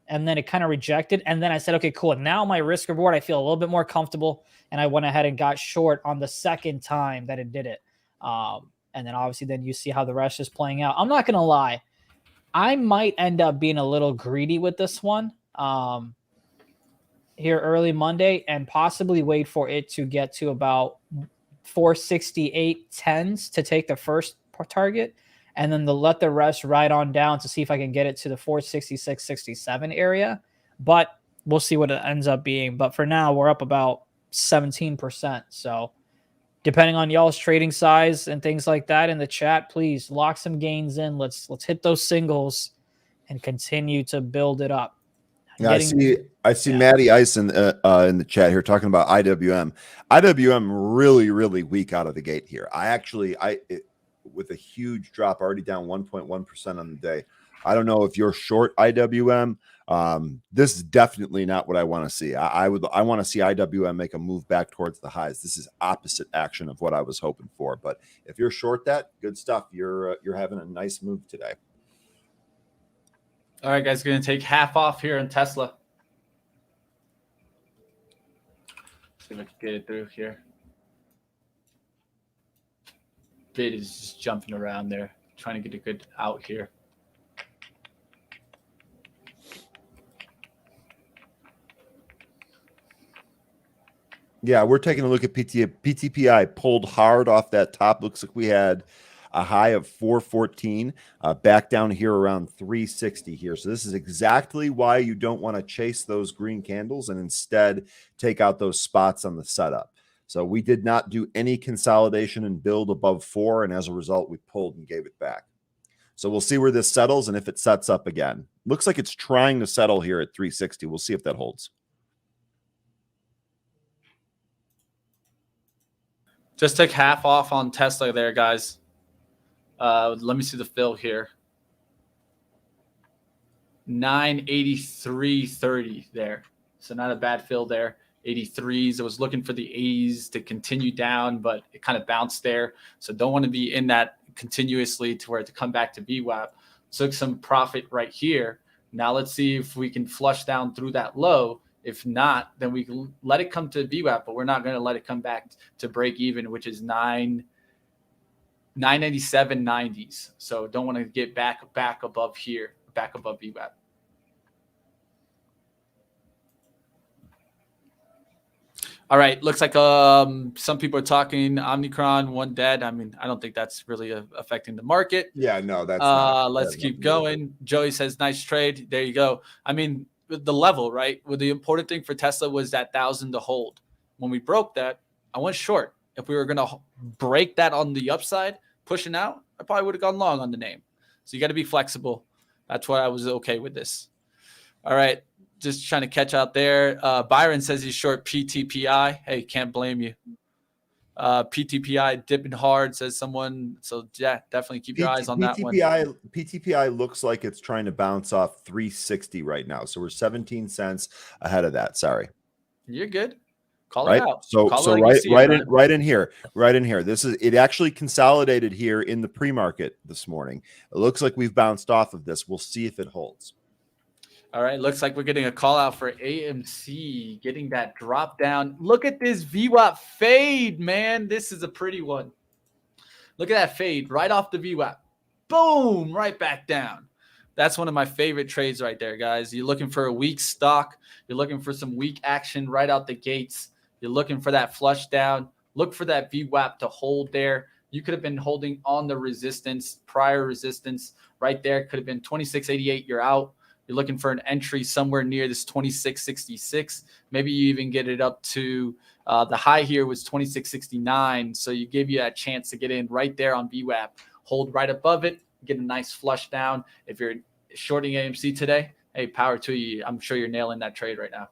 and then it kind of rejected. And then I said, okay, cool. Now my risk reward, I feel a little bit more comfortable. And I went ahead and got short on the second time that it did it. And then obviously then you see how the rest is playing out. I'm not going to lie. I might end up being a little greedy with this one here early Monday and possibly wait for it to get to about 468.10s to take the first target, and then let the rest ride on down to see if I can get it to the 466.67 area. But we'll see what it ends up being. But for now, we're up about 17%. So depending on y'all's trading size and things like that in the chat, please lock some gains in. Let's hit those singles and continue to build it up. Yeah, I see Maddie Ice in the chat here talking about IWM. IWM really, really weak out of the gate here. With a huge drop, already down 1.1% on the day. I don't know if you're short IWM. This is definitely not what I want to see. I want to see IWM make a move back towards the highs. This is opposite action of what I was hoping for. But if you're short that, good stuff. You're having a nice move today. All right, guys, going to take half off here in Tesla. See if I can get it through here. Bid is just jumping around there, trying to get a good out here. Yeah, we're taking a look at PTPI pulled hard off that top. Looks like we had a high of 414, back down here around 360 here. So this is exactly why you don't want to chase those green candles and instead take out those spots on the setup. So we did not do any consolidation and build above 4, and as a result, we pulled and gave it back. So we'll see where this settles and if it sets up again. Looks like it's trying to settle here at 360. We'll see if that holds. Just took half off on Tesla there, guys. Let me see the fill here. 983.30 there. So not a bad fill there. 83s. I was looking for the 80s to continue down, but it kind of bounced there. So don't want to be in that continuously to where to come back to VWAP. Took some profit right here. Now let's see if we can flush down through that low. If not, then we can let it come to VWAP, but we're not going to let it come back to break even, which is 997.90s. So don't want to get back above here, back above VWAP. All right, looks like some people are talking Omicron, one dead. I mean, I don't think that's really affecting the market. Yeah, no, that's not. Let's keep going. Joey says, nice trade. There you go. I mean, the level, right? Well, the important thing for Tesla was that 1,000 to hold. When we broke that, I went short. If we were going to break that on the upside, pushing out, I probably would have gone long on the name. So you got to be flexible. That's why I was okay with this. All right. Just trying to catch out there. Byron says he's short PTPI. Hey, can't blame you. PTPI dipping hard, says someone. So, yeah, definitely keep your eyes on that one. PTPI looks like it's trying to bounce off 360 right now. So we're 17 cents ahead of that. Sorry. You're good. Call right? it out. So right in here. This is it actually consolidated here in the pre-market this morning. It looks like we've bounced off of this. We'll see if it holds. All right, looks like we're getting a call out for AMC, getting that drop down. Look at this VWAP fade, man. This is a pretty one. Look at that fade right off the VWAP. Boom, right back down. That's one of my favorite trades right there, guys. You're looking for a weak stock. You're looking for some weak action right out the gates. You're looking for that flush down. Look for that VWAP to hold there. You could have been holding on the resistance, prior resistance right there. Could have been 26.88. You're out. You're looking for an entry somewhere near this 26.66. Maybe you even get it up to the high here was 26.69. So you give you that chance to get in right there on VWAP. Hold right above it. Get a nice flush down. If you're shorting AMC today, hey, power to you. I'm sure you're nailing that trade right now.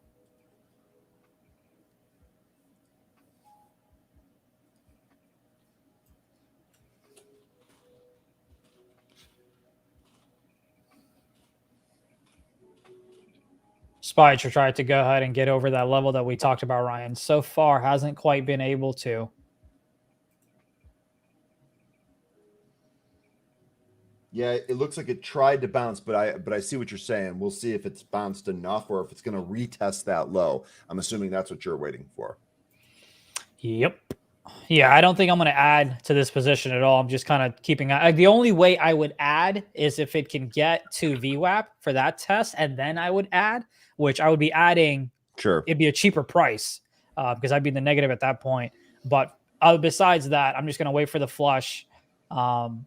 Spy tried to go ahead and get over that level that we talked about, Ryan. So far, hasn't quite been able to. Yeah, it looks like it tried to bounce, but I see what you're saying. We'll see if it's bounced enough or if it's going to retest that low. I'm assuming that's what you're waiting for. Yep. Yeah, I don't think I'm going to add to this position at all. I'm just kind of keeping the only way I would add is if it can get to VWAP for that test, and then I would add, which I would be adding. Sure. It'd be a cheaper price because I'd be in the negative at that point. But besides that, I'm just going to wait for the flush of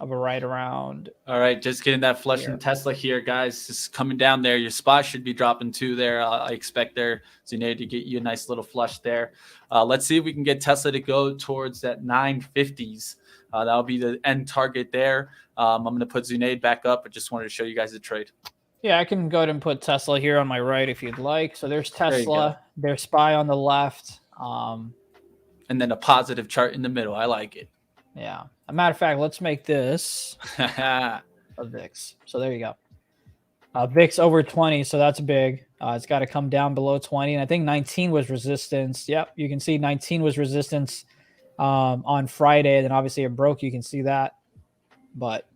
a right around. All right, just getting that flush from Tesla here, guys. Just coming down there. Your spot should be dropping too there. I expect there, Zunaid, to get you a nice little flush there. Let's see if we can get Tesla to go towards that 950s. That'll be the end target there. I'm going to put Zunaid back up. I just wanted to show you guys the trade. Yeah, I can go ahead and put Tesla here on my right if you'd like. So there's Tesla, there's SPY on the left. And then a positive chart in the middle. I like it. Yeah. As a matter of fact, let's make this a VIX. So there you go. VIX over 20, so that's big. It's got to come down below 20. And I think 19 was resistance. Yep, you can see 19 was resistance on Friday. Then obviously it broke. You can see that. But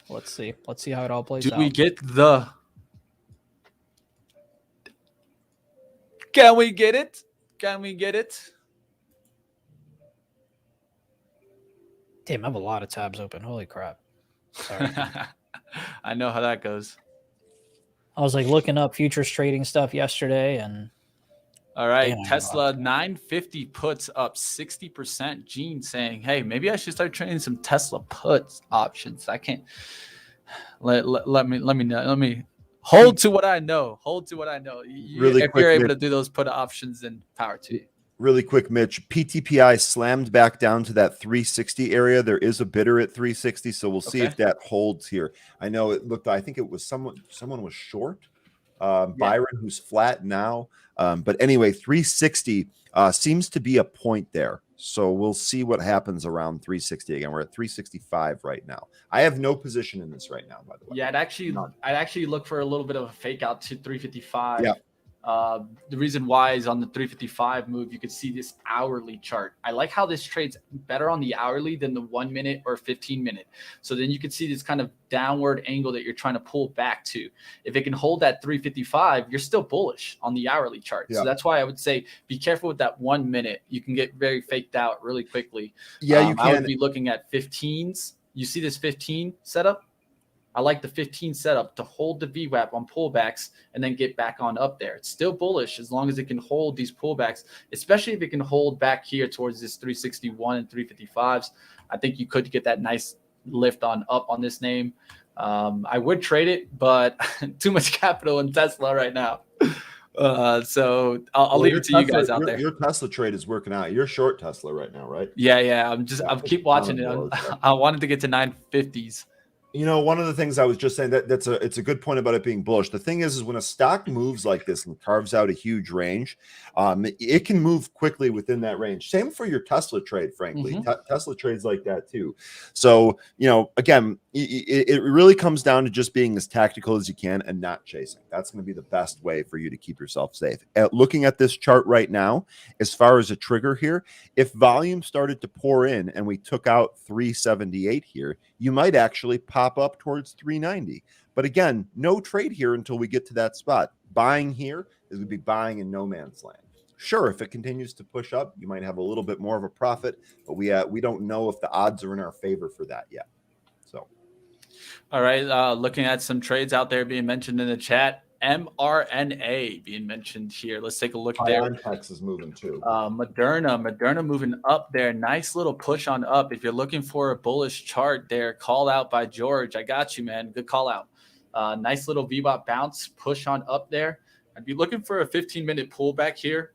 let's see. Let's see how it all plays out. Do we get the... Can we get it? Can we get it? Damn, I have a lot of tabs open. Holy crap. Sorry. I know how that goes. I was like looking up futures trading stuff yesterday and all right, Tesla 950 puts up 60%. Gene saying, hey, maybe I should start trading some Tesla puts options. I can't let me know. Let me hold to what I know. Hold to what I know. Really if you're able to do those put options, then power to you. Really quick, Mitch. PTPI slammed back down to that 360 area. There is a bidder at 360, so we'll see if that holds here. I know it looked. I think it was someone was short. Byron, who's flat now. But anyway, 360 seems to be a point there. So we'll see what happens around 360 again. We're at 365 right now. I have no position in this right now, by the way. Yeah, I'd actually look for a little bit of a fake out to 355. Yeah. The reason why is on the 355 move, you could see this hourly chart. I like how this trades better on the hourly than the 1 minute or 15 minute. So then you can see this kind of downward angle that you're trying to pull back to. If it can hold that 355, you're still bullish on the hourly chart. Yeah. So that's why I would say be careful with that 1 minute. You can get very faked out really quickly. Yeah, you can. I would be looking at 15s. You see this 15 setup? I like the 15 setup to hold the VWAP on pullbacks and then get back on up there. It's still bullish as long as it can hold these pullbacks, especially if it can hold back here towards this 361 and 355s. I think you could get that nice lift on up on this name. I would trade it, but too much capital in Tesla right now. So I'll leave it to you guys out there. Your Tesla trade is working out. You're short Tesla right now, right? Yeah. I'm keep watching it. I wanted to get to 950s. You know, one of the things I was just saying it's a good point about it being bullish. The thing is when a stock moves like this and carves out a huge range, it can move quickly within that range. Same for your Tesla trade, frankly. Tesla trades like that too. So, you know, again, it really comes down to just being as tactical as you can and not chasing. That's going to be the best way for you to keep yourself safe. Looking at this chart right now, as far as a trigger here, if volume started to pour in and we took out 378 here, you might actually pop up towards 390. But again, no trade here until we get to that spot. Buying here is going to be buying in no man's land. Sure, if it continues to push up, you might have a little bit more of a profit, but we don't know if the odds are in our favor for that yet. So, all right, looking at some trades out there being mentioned in the chat. mRNA being mentioned here. Let's take a look there. BioNTech is moving too. Moderna moving up there. Nice little push on up. If you're looking for a bullish chart there, called out by George. I got you, man. Good call out. Nice little VWAP bounce, push on up there. I'd be looking for a 15-minute pullback here.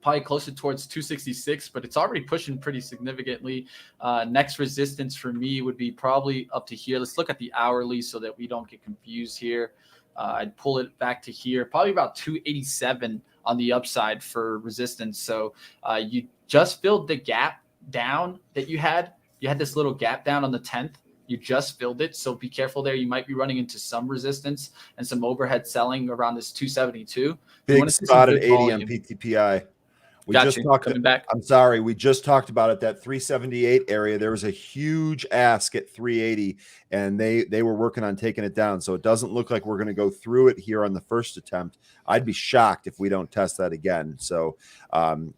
Probably closer towards 266, but it's already pushing pretty significantly. Next resistance for me would be probably up to here. Let's look at the hourly so that we don't get confused here. I'd pull it back to here, probably about 287 on the upside for resistance. So you just filled the gap down that you had. You had this little gap down on the 10th. You just filled it. So be careful there. You might be running into some resistance and some overhead selling around this 272. Big spot at 80 on PTPI. We just talked about it, that 378 area. There was a huge ask at 380, and they were working on taking it down. So it doesn't look like we're going to go through it here on the first attempt. I'd be shocked if we don't test that again. So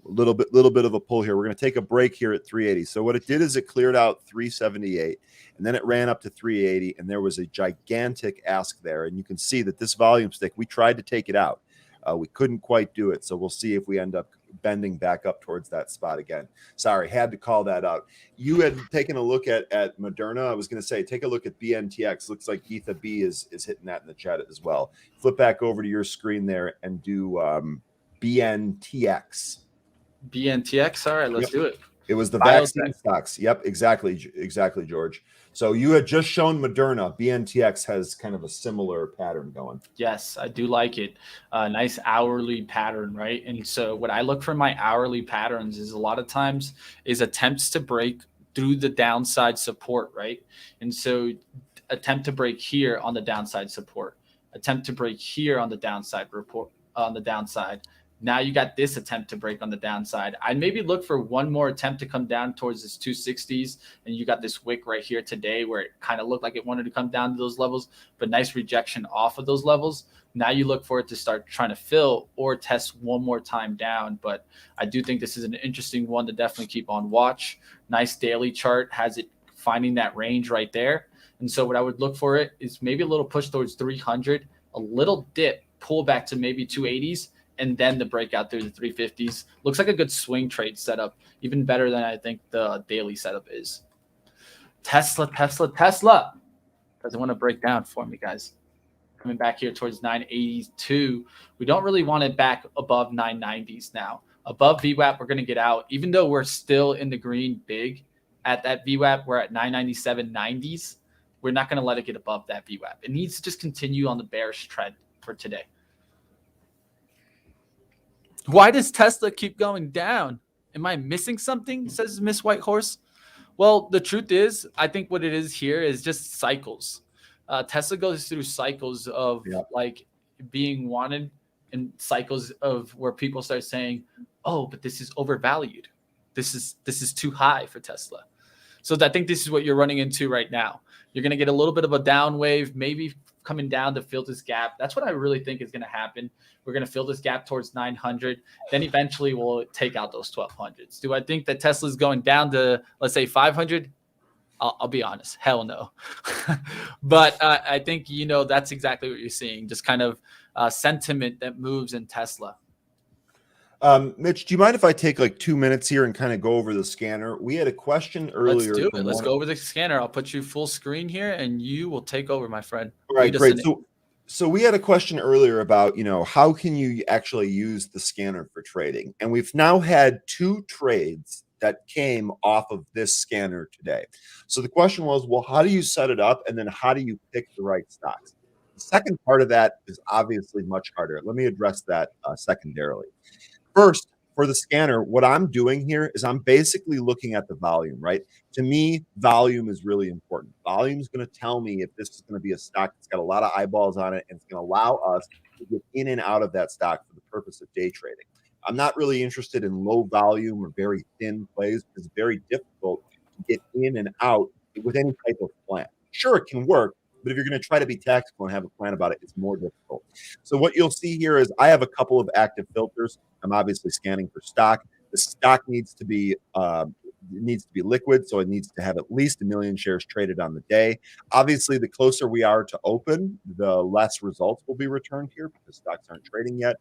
little bit of a pull here. We're going to take a break here at 380. So what it did is it cleared out 378, and then it ran up to 380, and there was a gigantic ask there. And you can see that this volume stick, we tried to take it out. We couldn't quite do it. So we'll see if we end up bending back up towards that spot again. Sorry, had to call that out. You had taken a look at Moderna. I was going to say, take a look at BNTX. Looks like Geetha B is hitting that in the chat as well. Flip back over to your screen there and do BNTX. BNTX. All right, let's do it. It was the vaccine stocks. Yep, exactly, George. So you had just shown Moderna. BNTX has kind of a similar pattern going. Yes, I do like it. Nice hourly pattern, right? And so what I look for in my hourly patterns is a lot of times is attempts to break through the downside support, right? And so attempt to break here on the downside support, attempt to break here on the downside report on the downside. Now you got this attempt to break on the downside. I'd maybe look for one more attempt to come down towards this 260s. And you got this wick right here today where it kind of looked like it wanted to come down to those levels, but nice rejection off of those levels. Now you look for it to start trying to fill or test one more time down. But I do think this is an interesting one to definitely keep on watch. Nice daily chart has it finding that range right there. And so what I would look for it is maybe a little push towards 300, a little dip, pull back to maybe 280s. And then the breakout through the 350s. Looks like a good swing trade setup, even better than I think the daily setup is. Tesla. Doesn't want to break down for me, guys. coming back here towards 982. We don't really want it back above 990s now. Above VWAP, we're going to get out. Even though we're still in the green big at that VWAP, we're at 997.90s. We're not going to let it get above that VWAP. It needs to just continue on the bearish trend for today. Why does Tesla keep going down? Am I missing something? Says Miss Whitehorse. Well, the truth is, I think what it is here is just cycles. Tesla goes through cycles of like being wanted and cycles of where people start saying, oh, but this is overvalued. This is too high for Tesla. So I think this is what you're running into right now. You're going to get a little bit of a down wave, maybe coming down to fill this gap. That's what I really think is going to happen. We're going to fill this gap towards 900. Then eventually we'll take out those 1200s. Do I think that Tesla's going down to, let's say, 500? I'll be honest. Hell no. But I think, that's exactly what you're seeing. Just kind of sentiment that moves in Tesla. Mitch, do you mind if I take like 2 minutes here and kind of go over the scanner? We had a question earlier. Let's do it. Let's go over the scanner. I'll put you full screen here and you will take over, my friend. All right, great. So we had a question earlier about, how can you actually use the scanner for trading? And we've now had 2 trades that came off of this scanner today. So the question was, well, how do you set it up? And then how do you pick the right stocks? The second part of that is obviously much harder. Let me address that secondarily. First, for the scanner, what I'm doing here is I'm basically looking at the volume, right? To me, volume is really important. Volume is going to tell me if this is going to be a stock that's got a lot of eyeballs on it, and it's going to allow us to get in and out of that stock for the purpose of day trading. I'm not really interested in low volume or very thin plays because it's very difficult to get in and out with any type of plan. Sure, it can work, but if you're going to try to be tactical and have a plan about it, it's more difficult. So what you'll see here is I have a couple of active filters. I'm obviously scanning for stock. The stock needs to be liquid, so it needs to have at least 1 million shares traded on the day. Obviously, the closer we are to open, the less results will be returned here because stocks aren't trading yet.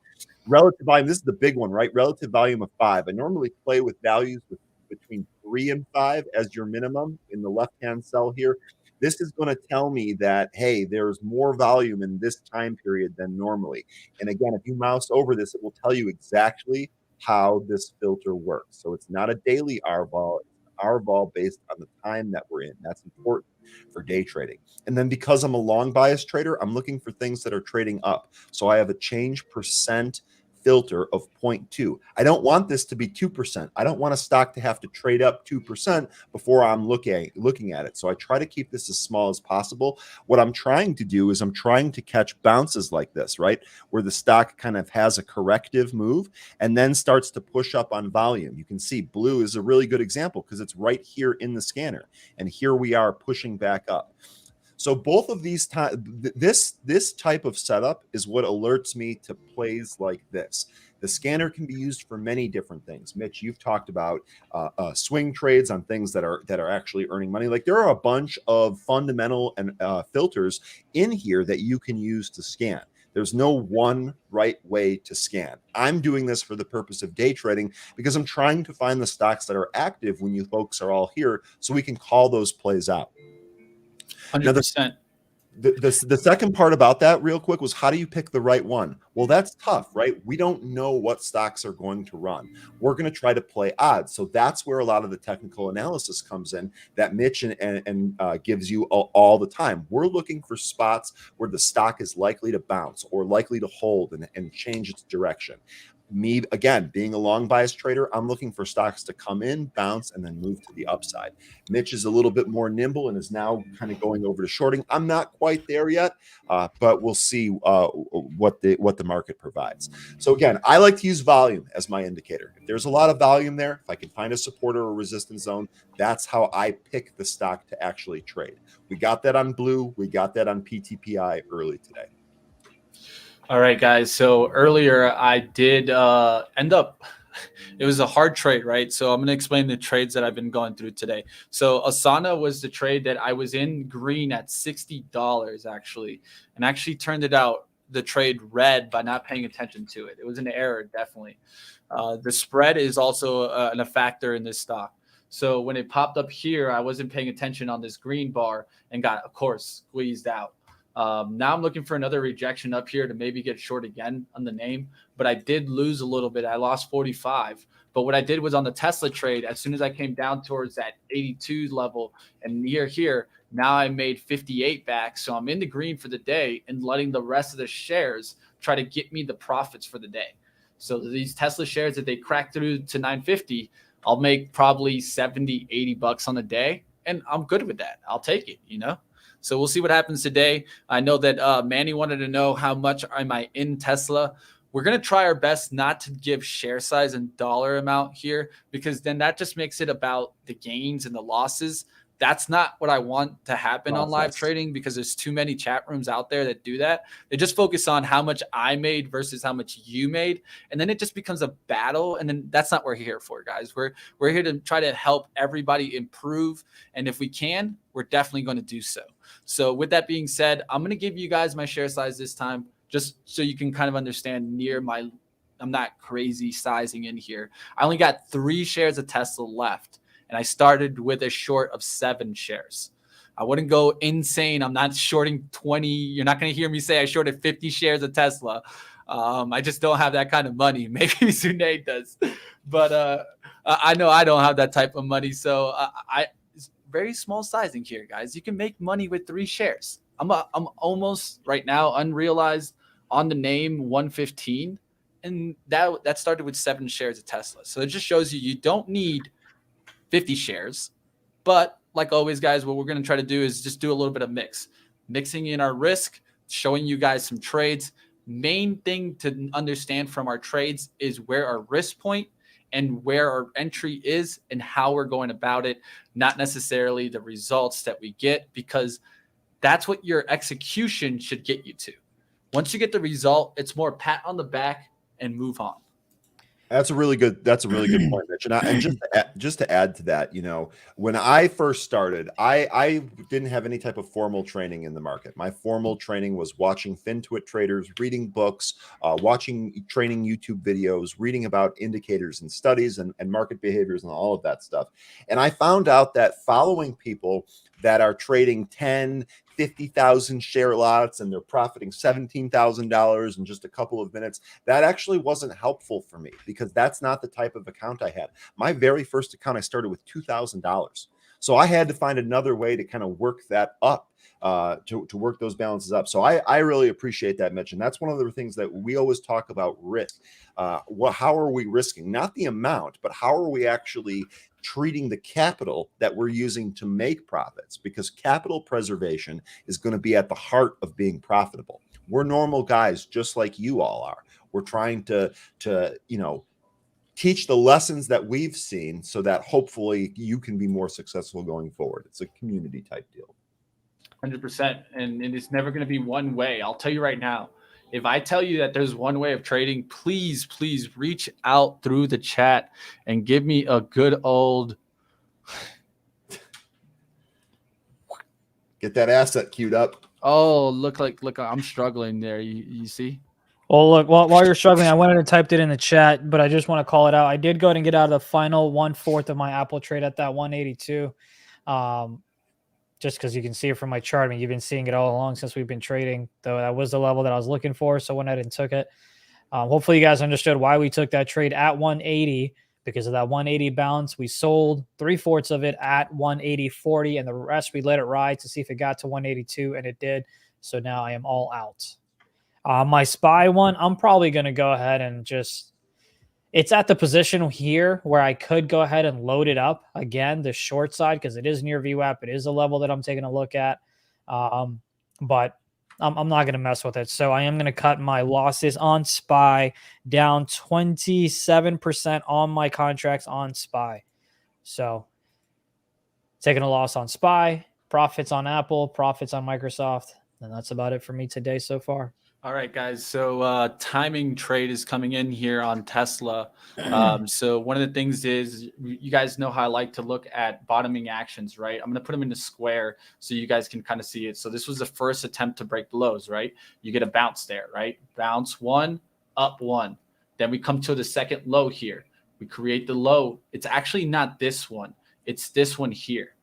Relative volume, this is the big one, right? Relative volume of 5. I normally play with values between 3 and 5 as your minimum in the left-hand cell here. This is going to tell me that, hey, there's more volume in this time period than normally. And again, if you mouse over this, it will tell you exactly how this filter works. So it's not a daily R-vol, it's an R-vol based on the time that we're in. That's important for day trading. And then because I'm a long bias trader, I'm looking for things that are trading up. So I have a change percent filter of 0.2. I don't want this to be 2%. I don't want a stock to have to trade up 2% before I'm looking at it. So I try to keep this as small as possible. What I'm trying to do is I'm trying to catch bounces like this, right? Where the stock kind of has a corrective move and then starts to push up on volume. You can see blue is a really good example because it's right here in the scanner. And here we are pushing back up. So both of these this type of setup is what alerts me to plays like this. The scanner can be used for many different things. Mitch, you've talked about swing trades on things that are actually earning money. Like there are a bunch of fundamental and filters in here that you can use to scan. There's no one right way to scan. I'm doing this for the purpose of day trading because I'm trying to find the stocks that are active when you folks are all here so we can call those plays out. 100%. The second part about that real quick was how do you pick the right one? Well, that's tough, right? We don't know what stocks are going to run. We're going to try to play odds. So that's where a lot of the technical analysis comes in that Mitch and gives you all the time. We're looking for spots where the stock is likely to bounce or likely to hold and change its direction. Me, again, being a long bias trader, I'm looking for stocks to come in, bounce, and then move to the upside. Mitch is a little bit more nimble and is now kind of going over to shorting. I'm not quite there yet, but we'll see what the market provides. So again, I like to use volume as my indicator. If there's a lot of volume there, if I can find a support or a resistance zone, that's how I pick the stock to actually trade. We got that on blue. We got that on PTPI early today. All right, guys. So earlier I did end up, it was a hard trade, right? So I'm going to explain the trades that I've been going through today. So Asana was the trade that I was in green at $60 actually, and actually turned it out the trade red by not paying attention to it. It was an error, definitely. The spread is also a factor in this stock. So when it popped up here, I wasn't paying attention on this green bar and got, of course, squeezed out. Now I'm looking for another rejection up here to maybe get short again on the name, but I did lose a little bit. I lost 45. But what I did was on the Tesla trade, as soon as I came down towards that 82 level and near here, now I made 58 back. So I'm in the green for the day and letting the rest of the shares try to get me the profits for the day. So these Tesla shares, that they crack through to 950, I'll make probably 70, 80 bucks on the day. And I'm good with that. I'll take it, you know? So we'll see what happens today. I know that Manny wanted to know how much am I in Tesla. We're going to try our best not to give share size and dollar amount here, because then that just makes it about the gains and the losses. That's not what I want to happen on live trading, because there's too many chat rooms out there that do that. They just focus on how much I made versus how much you made. And then it just becomes a battle. And then that's not what we're here for, guys. We're here to try to help everybody improve. And if we can, we're definitely going to do so. So with that being said, I'm going to give you guys my share size this time, just so you can kind of understand I'm not crazy sizing in here. I only got 3 shares of Tesla left, and I started with a short of 7 shares. I wouldn't go insane. I'm not shorting 20. You're not going to hear me say I shorted 50 shares of Tesla. I just don't have that kind of money. Maybe Zunaid does, but I know I don't have that type of money. So it's very small sizing here, guys. You can make money with 3 shares. I'm almost right now unrealized on the name 115, and that started with 7 shares of Tesla. So it just shows you don't need 50 shares. But like always, guys, what we're going to try to do is just do a little bit of mixing in our risk, showing you guys some trades. Main thing to understand from our trades is where our risk point and where our entry is and how we're going about it, not necessarily the results that we get, because that's what your execution should get you to. Once you get the result, it's more pat on the back and move on. That's a really good point, Mitch. And just to add to that, you know, when I first started, I didn't have any type of formal training in the market. My formal training was watching FinTwit traders, reading books, watching training YouTube videos, reading about indicators and studies and market behaviors and all of that stuff. And I found out that following people that are trading 10, 50,000 share lots and they're profiting $17,000 in just a couple of minutes, that actually wasn't helpful for me, because that's not the type of account I had. My very first account, I started with $2,000. So I had to find another way to kind of work that up, to work those balances up. So I really appreciate that, Mitch. And that's one of the things that we always talk about: risk. How are we risking? Not the amount, but how are we actually treating the capital that we're using to make profits? Because capital preservation is going to be at the heart of being profitable. We're normal guys, just like you all are. We're trying to teach the lessons that we've seen so that hopefully you can be more successful going forward. It's a community type deal. 100%. And it's never going to be one way. I'll tell you right now, if I tell you that there's one way of trading, please reach out through the chat and give me a good old. Get that asset queued up. Oh, look, I'm struggling there. You see? Well, look, while you're struggling, I went ahead and typed it in the chat, but I just want to call it out. I did go ahead and get out of the final 1/4 of my Apple trade at that 182. Just because you can see it from my chart. I mean, you've been seeing it all along since we've been trading, though that was the level that I was looking for. So I went ahead and took it. Hopefully you guys understood why we took that trade at 180, because of that 180 bounce. We sold 3/4 of it at 180.40, and the rest we let it ride to see if it got to 182, and it did. So now I am all out. My SPY one, I'm probably going to go ahead and it's at the position here where I could go ahead and load it up again, the short side, because it is near VWAP. It is a level that I'm taking a look at. But I'm not going to mess with it. So I am going to cut my losses on SPY down 27% on my contracts on SPY. So taking a loss on SPY, profits on Apple, profits on Microsoft. And that's about it for me today so far. All right, guys. So timing trade is coming in here on Tesla. So one of the things is, you guys know how I like to look at bottoming actions, right? I'm going to put them in a square so you guys can kind of see it. So this was the first attempt to break the lows, right? You get a bounce there, right? Bounce 1, up 1. Then we come to the second low here. We create the low. It's actually not this one. It's this one here.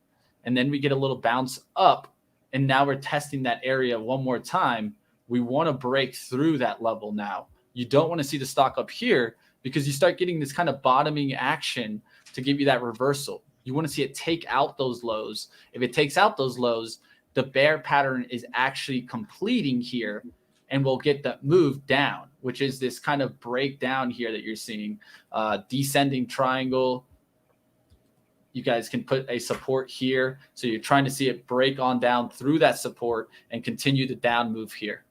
And then we get a little bounce up. and now we're testing that area one more time. We want to break through that level now. You don't want to see the stock up here because you start getting this kind of bottoming action to give you that reversal. You want to see it take out those lows. If it takes out those lows, the bear pattern is actually completing here, and we'll get that move down, which is this kind of breakdown here that you're seeing. Descending triangle. You guys can put a support here. So you're trying to see it break on down through that support and continue the down move here.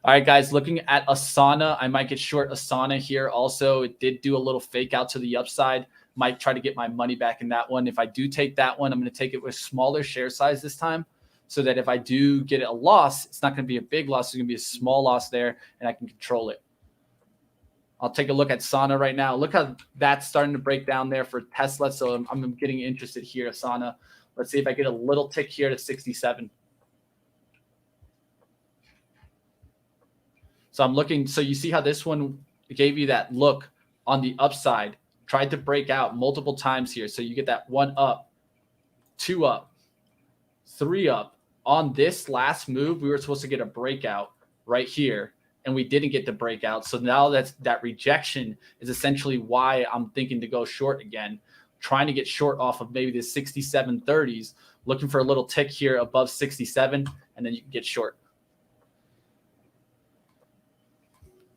All right, guys, looking at Asana, I might get short Asana here. Also, it did do a little fake out to the upside. Might try to get my money back in that one. If I do take that one, I'm going to take it with smaller share size this time, so that if I do get a loss, it's not going to be a big loss. It's going to be a small loss there, and I can control it. I'll take a look at Sana right now. Look how that's starting to break down there for Tesla. So I'm getting interested here, Asana. Let's see if I get a little tick here to 67. So I'm looking. So you see how this one gave you that look on the upside, tried to break out multiple times here. So you get that 1 up, 2 up, 3 up. On this last move, we were supposed to get a breakout right here, and we didn't get the breakout. So now that rejection is essentially why I'm thinking to go short again, trying to get short off of maybe the 67.30s, looking for a little tick here above 67, and then you can get short.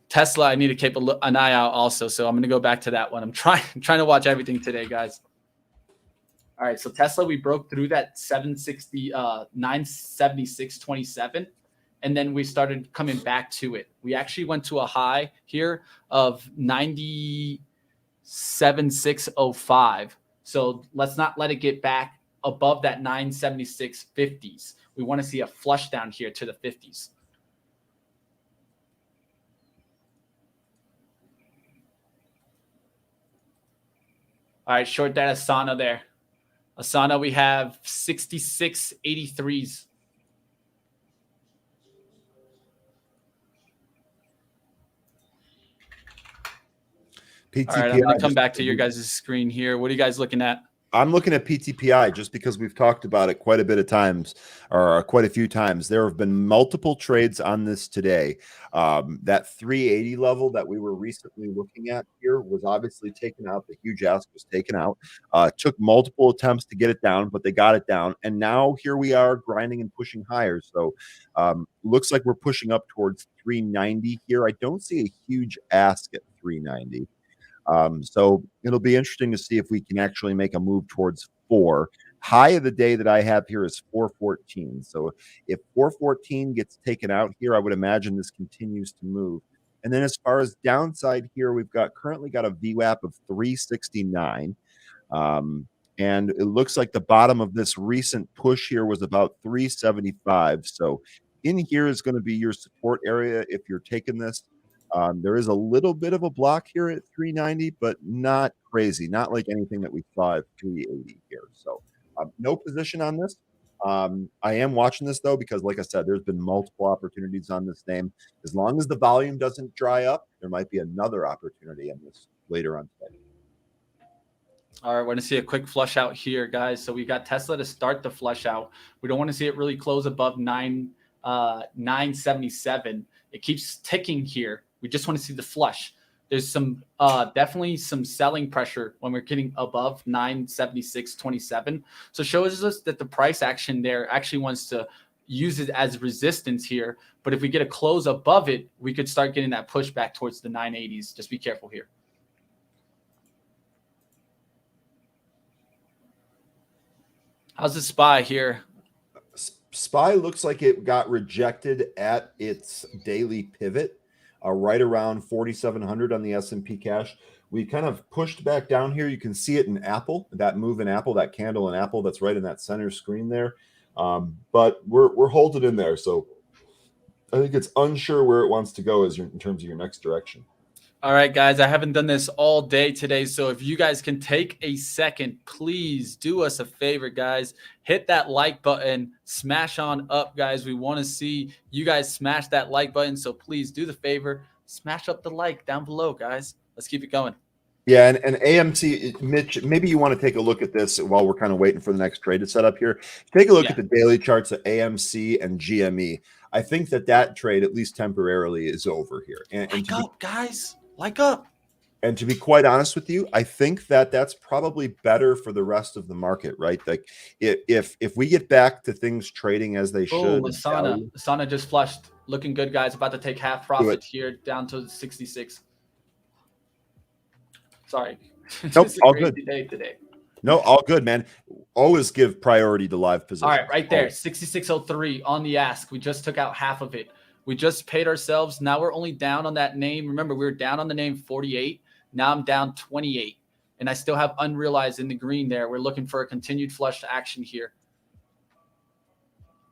Tesla, I need to keep an eye out also, so I'm going to go back to that one. I'm trying to watch everything today, guys. All right, so Tesla, we broke through that 976.27, and then we started coming back to it. We actually went to a high here of 97.605. So let's not let it get back above that 976.50s. We want to see a flush down here to the 50s. All right, short that Asana there. Asana, we have 66.83s. PTPI. All right, I'm going to come back to your guys' screen here. What are you guys looking at? I'm looking at PTPI just because we've talked about it quite a bit of times, or quite a few times. There have been multiple trades on this today. That 380 level that we were recently looking at here was obviously taken out. The huge ask was taken out. Took multiple attempts to get it down, but they got it down. And now here we are grinding and pushing higher. So looks like we're pushing up towards 390 here. I don't see a huge ask at 390. So it'll be interesting to see if we can actually make a move towards 4. High of the day that I have here is 414. So if 414 gets taken out here, I would imagine this continues to move. And then as far as downside here, we've currently got a VWAP of 369. And it looks like the bottom of this recent push here was about 375. So in here is going to be your support area if you're taking this. There is a little bit of a block here at 390, but not crazy, not like anything that we saw at 380 here. So no position on this. I am watching this, though, because like I said, there's been multiple opportunities on this name. As long as the volume doesn't dry up, there might be another opportunity on this later on today. All right, we're going to see a quick flush out here, guys. So we got Tesla to start the flush out. We don't want to see it really close above 977. It keeps ticking here. We just want to see the flush. There's some definitely some selling pressure when we're getting above 976.27. So shows us that the price action there actually wants to use it as resistance here. But if we get a close above it, we could start getting that push back towards the 980s. Just be careful here. How's the SPY here? SPY looks like it got rejected at its daily pivot. Right around 4,700 on the S&P cash. We kind of pushed back down here. You can see it in Apple, that move in Apple, that candle in Apple that's right in that center screen there. But we're holding in there. So I think it's unsure where it wants to go in terms of your next direction. All right, guys, I haven't done this all day today. So if you guys can take a second, please do us a favor, guys. Hit that like button, smash on up, guys. We want to see you guys smash that like button. So please do the favor, smash up the like down below, guys. Let's keep it going. Yeah, and AMC, Mitch, maybe you want to take a look at this while we're kind of waiting for the next trade to set up here. Take a look at the daily charts of AMC and GME. I think that trade, at least temporarily, is over here. Like up, guys. Like up. And to be quite honest with you, I think that's probably better for the rest of the market, right? Like if we get back to things trading as they should. Asana just flushed. Looking good, guys. About to take half profit here down to 66. Sorry. Nope, all good. Day today. No, all good, man. Always give priority to live positions. All right, right there, 6603 on the ask. We just took out half of it. We just paid ourselves. Now we're only down on that name. Remember, we were down on the name 48. Now I'm down 28, and I still have unrealized in the green there. We're looking for a continued flush action here.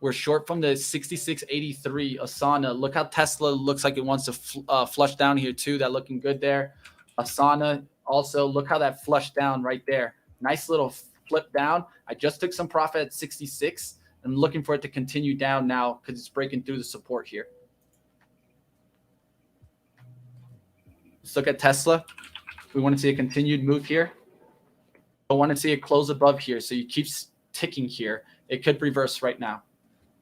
We're short from the 6683 Asana. Look how Tesla looks like it wants to flush down here too. That looking good there. Asana also, look how that flushed down right there. Nice little flip down. I just took some profit at 66. I'm looking for it to continue down now because it's breaking through the support here. Let's look at Tesla. We want to see a continued move here. I want to see it close above here. So you keep ticking here. It could reverse right now.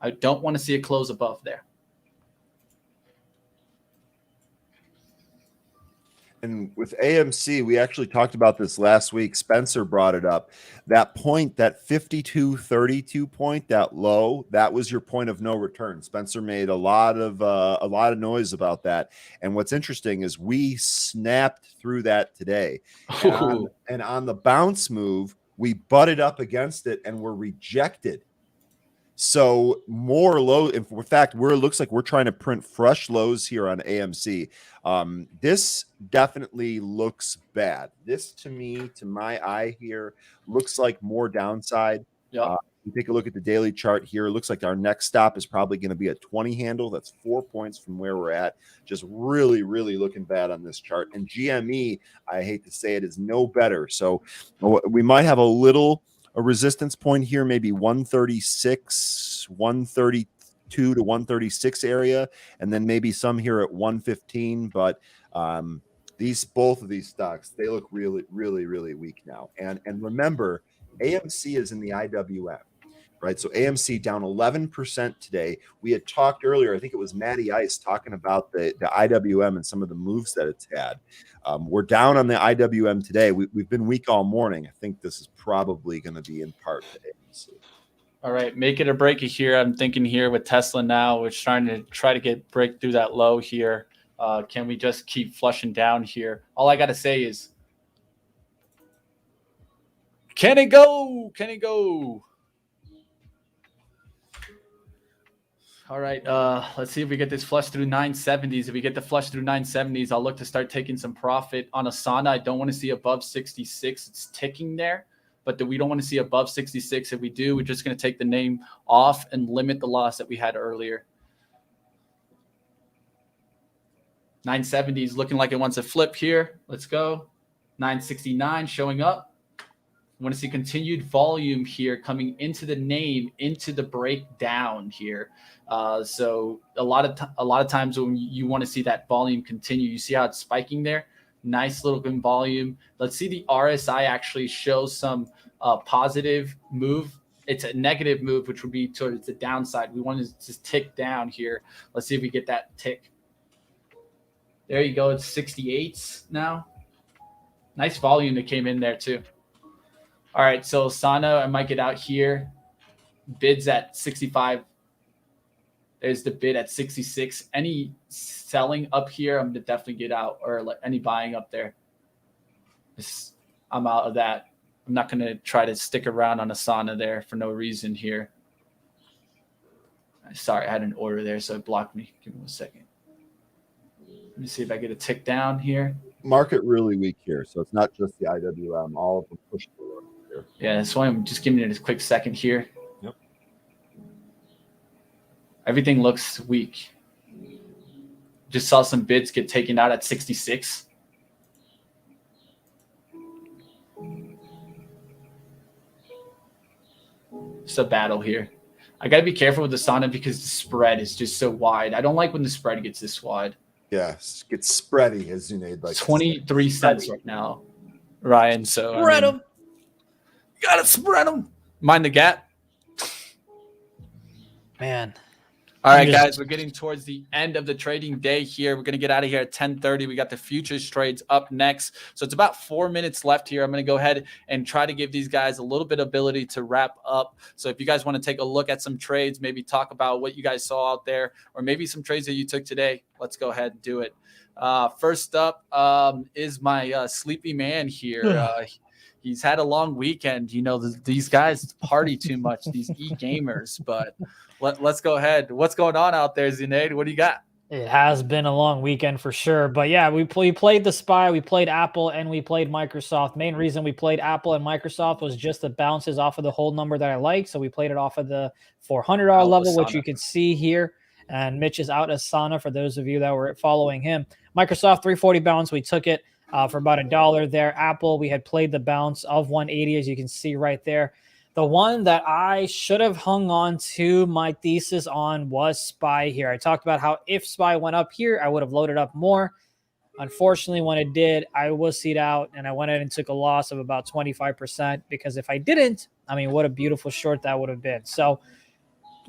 I don't want to see it close above there. And with AMC, we actually talked about this last week. Spencer brought it up. That point, that 52.32 point, that low, that was your point of no return. Spencer made a lot of noise about that. And what's interesting is we snapped through that today. And on the bounce move, we butted up against it and were rejected. So more low. In fact, it looks like we're trying to print fresh lows here on AMC. This definitely looks bad. This, to me, to my eye here, looks like more downside. Yeah. You take a look at the daily chart here. It looks like our next stop is probably going to be a 20 handle. That's 4 points from where we're at. Just really, really looking bad on this chart. And GME, I hate to say it, is no better. So we might have a resistance point here, maybe 136, 132 to 136 area, and then maybe some here at 115. But both of these stocks, they look really, really, really weak now. And remember, AMC is in the IWM, right? So AMC down 11% today. We had talked earlier, I think it was Matty Ice talking about the IWM and some of the moves that it's had. We're down on the IWM today. We've been weak all morning. I think this is probably going to be in part to AMC. All right, make it or break it here. I'm thinking here with Tesla now, we're trying to break through that low here. Can we just keep flushing down here? All I got to say is, can it go? Can it go? All right, let's see if we get this flush through 970s. If we get the flush through 970s, I'll look to start taking some profit on Asana. I don't want to see above 66. It's ticking there, but we don't want to see above 66. If we do, we're just going to take the name off and limit the loss that we had earlier. 970s looking like it wants to flip here. Let's go. 969 showing up. I want to see continued volume here coming into the name, into the breakdown here. So a lot of times when you want to see that volume continue, you see how it's spiking there. Nice little volume. Let's see the RSI actually show some positive move. It's a negative move, which would be towards the downside. We want to just tick down here. Let's see if we get that tick. There you go. It's 68s now. Nice volume that came in there too. All right, so Asana, I might get out here. Bids at 65. There's the bid at 66. Any selling up here, I'm going to definitely get out, or like any buying up there. I'm out of that. I'm not going to try to stick around on Asana there for no reason here. Sorry, I had an order there, so it blocked me. Give me 1 second. Let me see if I get a tick down here. Market really weak here, so it's not just the IWM. All of them pushed forward here. Yeah, that's why I'm just giving it a quick second here. Yep. Everything looks weak. Just saw some bids get taken out at 66. It's a battle here. I got to be careful with the Asana because the spread is just so wide. I don't like when the spread gets this wide. Yeah, it gets spready, as Zunaid likes. 23 cents right now. Ryan. So Spread them. Gotta spread them. Mind the gap. Man. All right, guys, we're getting towards the end of the trading day here. We're going to get out of here at 10:30. We got the futures trades up next. So it's about 4 minutes left here. I'm going to go ahead and try to give these guys a little bit of ability to wrap up. So if you guys want to take a look at some trades, maybe talk about what you guys saw out there, or maybe some trades that you took today, let's go ahead and do it. First up is my sleepy man here. He's had a long weekend. You know, these guys party too much, these e-gamers, but let's go ahead. What's going on out there, Zunaid? What do you got? It has been a long weekend for sure. But yeah, we played the SPY, we played Apple, and we played Microsoft. Main reason we played Apple and Microsoft was just the bounces off of the hold number that I like. So we played it off of the $400 level, which you can see here. And Mitch is out as Sana for those of you that were following him. Microsoft 340 bounce, we took it for about $1 there. Apple, we had played the bounce of 180, as you can see right there. The one that I should have hung on to my thesis on was SPY here. I talked about how if SPY went up here, I would have loaded up more. Unfortunately, when it did, I was seed out, and I went in and took a loss of about 25%, because if I didn't, I mean, what a beautiful short that would have been. So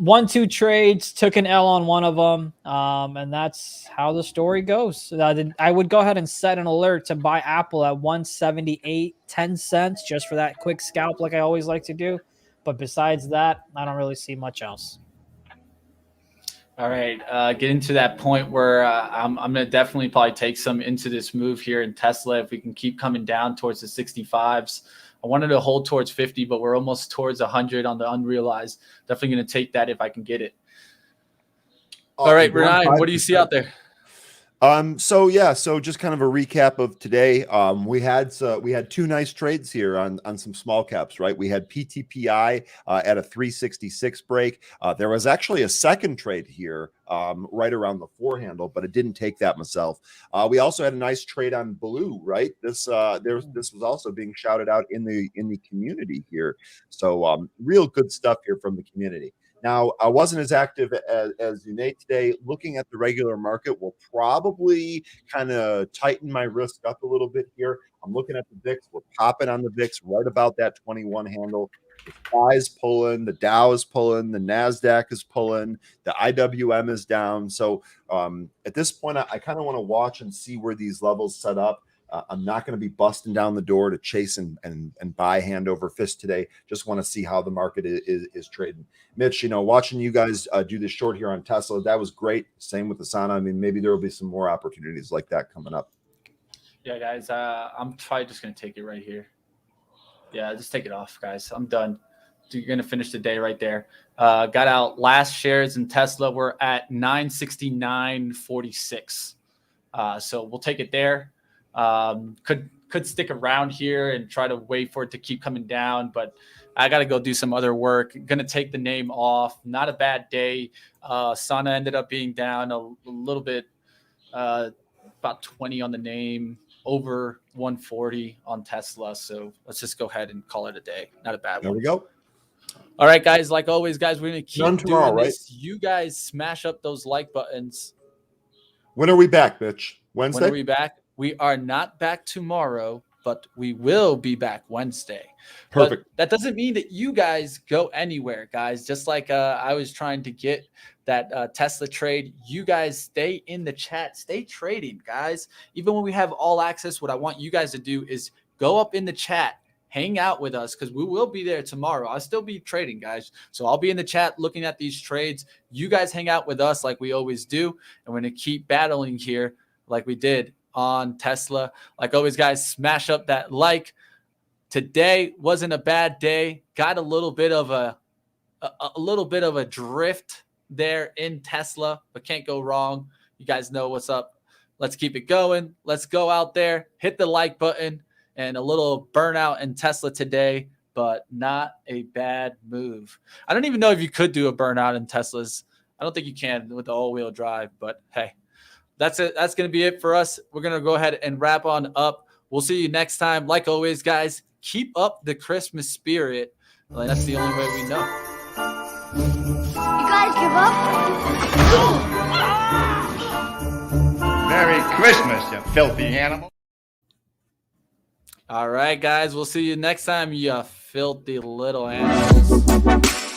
1-2 trades, took an L on one of them, and that's how the story goes. I would go ahead and set an alert to buy Apple at 178.10 just for that quick scalp, like I always like to do. But besides that, I don't really see much else. All right, getting to that point where I'm going to definitely probably take some into this move here in Tesla if we can keep coming down towards the 65s. I wanted to hold towards 50, but we're almost towards 100 on the unrealized. Definitely going to take that if I can get it. All right, Ryan, what do you see out there? So just kind of a recap of today. We had two nice trades here on some small caps, right? We had PTPI at a 366 break. There was actually a second trade here right around the 4 handle, but it didn't take that myself. We also had a nice trade on Blue, right? This was also being shouted out in the community here. So real good stuff here from the community. Now, I wasn't as active as Zunaid today. Looking at the regular market will probably kind of tighten my risk up a little bit here. I'm looking at the VIX. We're popping on the VIX right about that 21 handle. The SPY's pulling, the Dow is pulling, the NASDAQ is pulling, the IWM is down. So at this point, I kind of want to watch and see where these levels set up. I'm not going to be busting down the door to chase and buy hand over fist today. Just want to see how the market is trading. Mitch, watching you guys do this short here on Tesla, that was great. Same with Asana. I mean, maybe there will be some more opportunities like that coming up. Yeah, guys, I'm probably just going to take it right here. Yeah, just take it off, guys. I'm done. You're going to finish the day right there. Got out last shares in Tesla. We're at 969.46. So we'll take it there. Could stick around here and try to wait for it to keep coming down, but I got to go do some other work. Going to take the name off. Not a bad day. Sana ended up being down a little bit, about 20 on the name, over 140 on Tesla. So let's just go ahead and call it a day. Not a bad one. There we go. All right, guys. Like always, guys, we're going to keep tomorrow, doing this. Right? You guys smash up those like buttons. When are we back, Mitch? Wednesday? When are we back? We are not back tomorrow, but we will be back Wednesday. Perfect. But that doesn't mean that you guys go anywhere, guys. Just like I was trying to get that Tesla trade, you guys stay in the chat. Stay trading, guys. Even when we have all access, what I want you guys to do is go up in the chat, hang out with us, because we will be there tomorrow. I'll still be trading, guys. So I'll be in the chat looking at these trades. You guys hang out with us like we always do, and we're going to keep battling here like we did on Tesla. Like always, guys, smash up that like. Today wasn't a bad day. Got a little bit of a drift there in Tesla, but can't go wrong. You guys know what's up. Let's keep it going. Let's go out there, hit the like button, and a little burnout in Tesla today, but not a bad move. I don't even know if you could do a burnout in Teslas. I don't think you can with the all-wheel drive, but hey, that's it. That's going to be it for us. We're going to go ahead and wrap on up. We'll see you next time. Like always, guys, keep up the Christmas spirit. That's the only way we know. You guys give up? Merry Christmas, you filthy animal. All right, guys. We'll see you next time, you filthy little animals.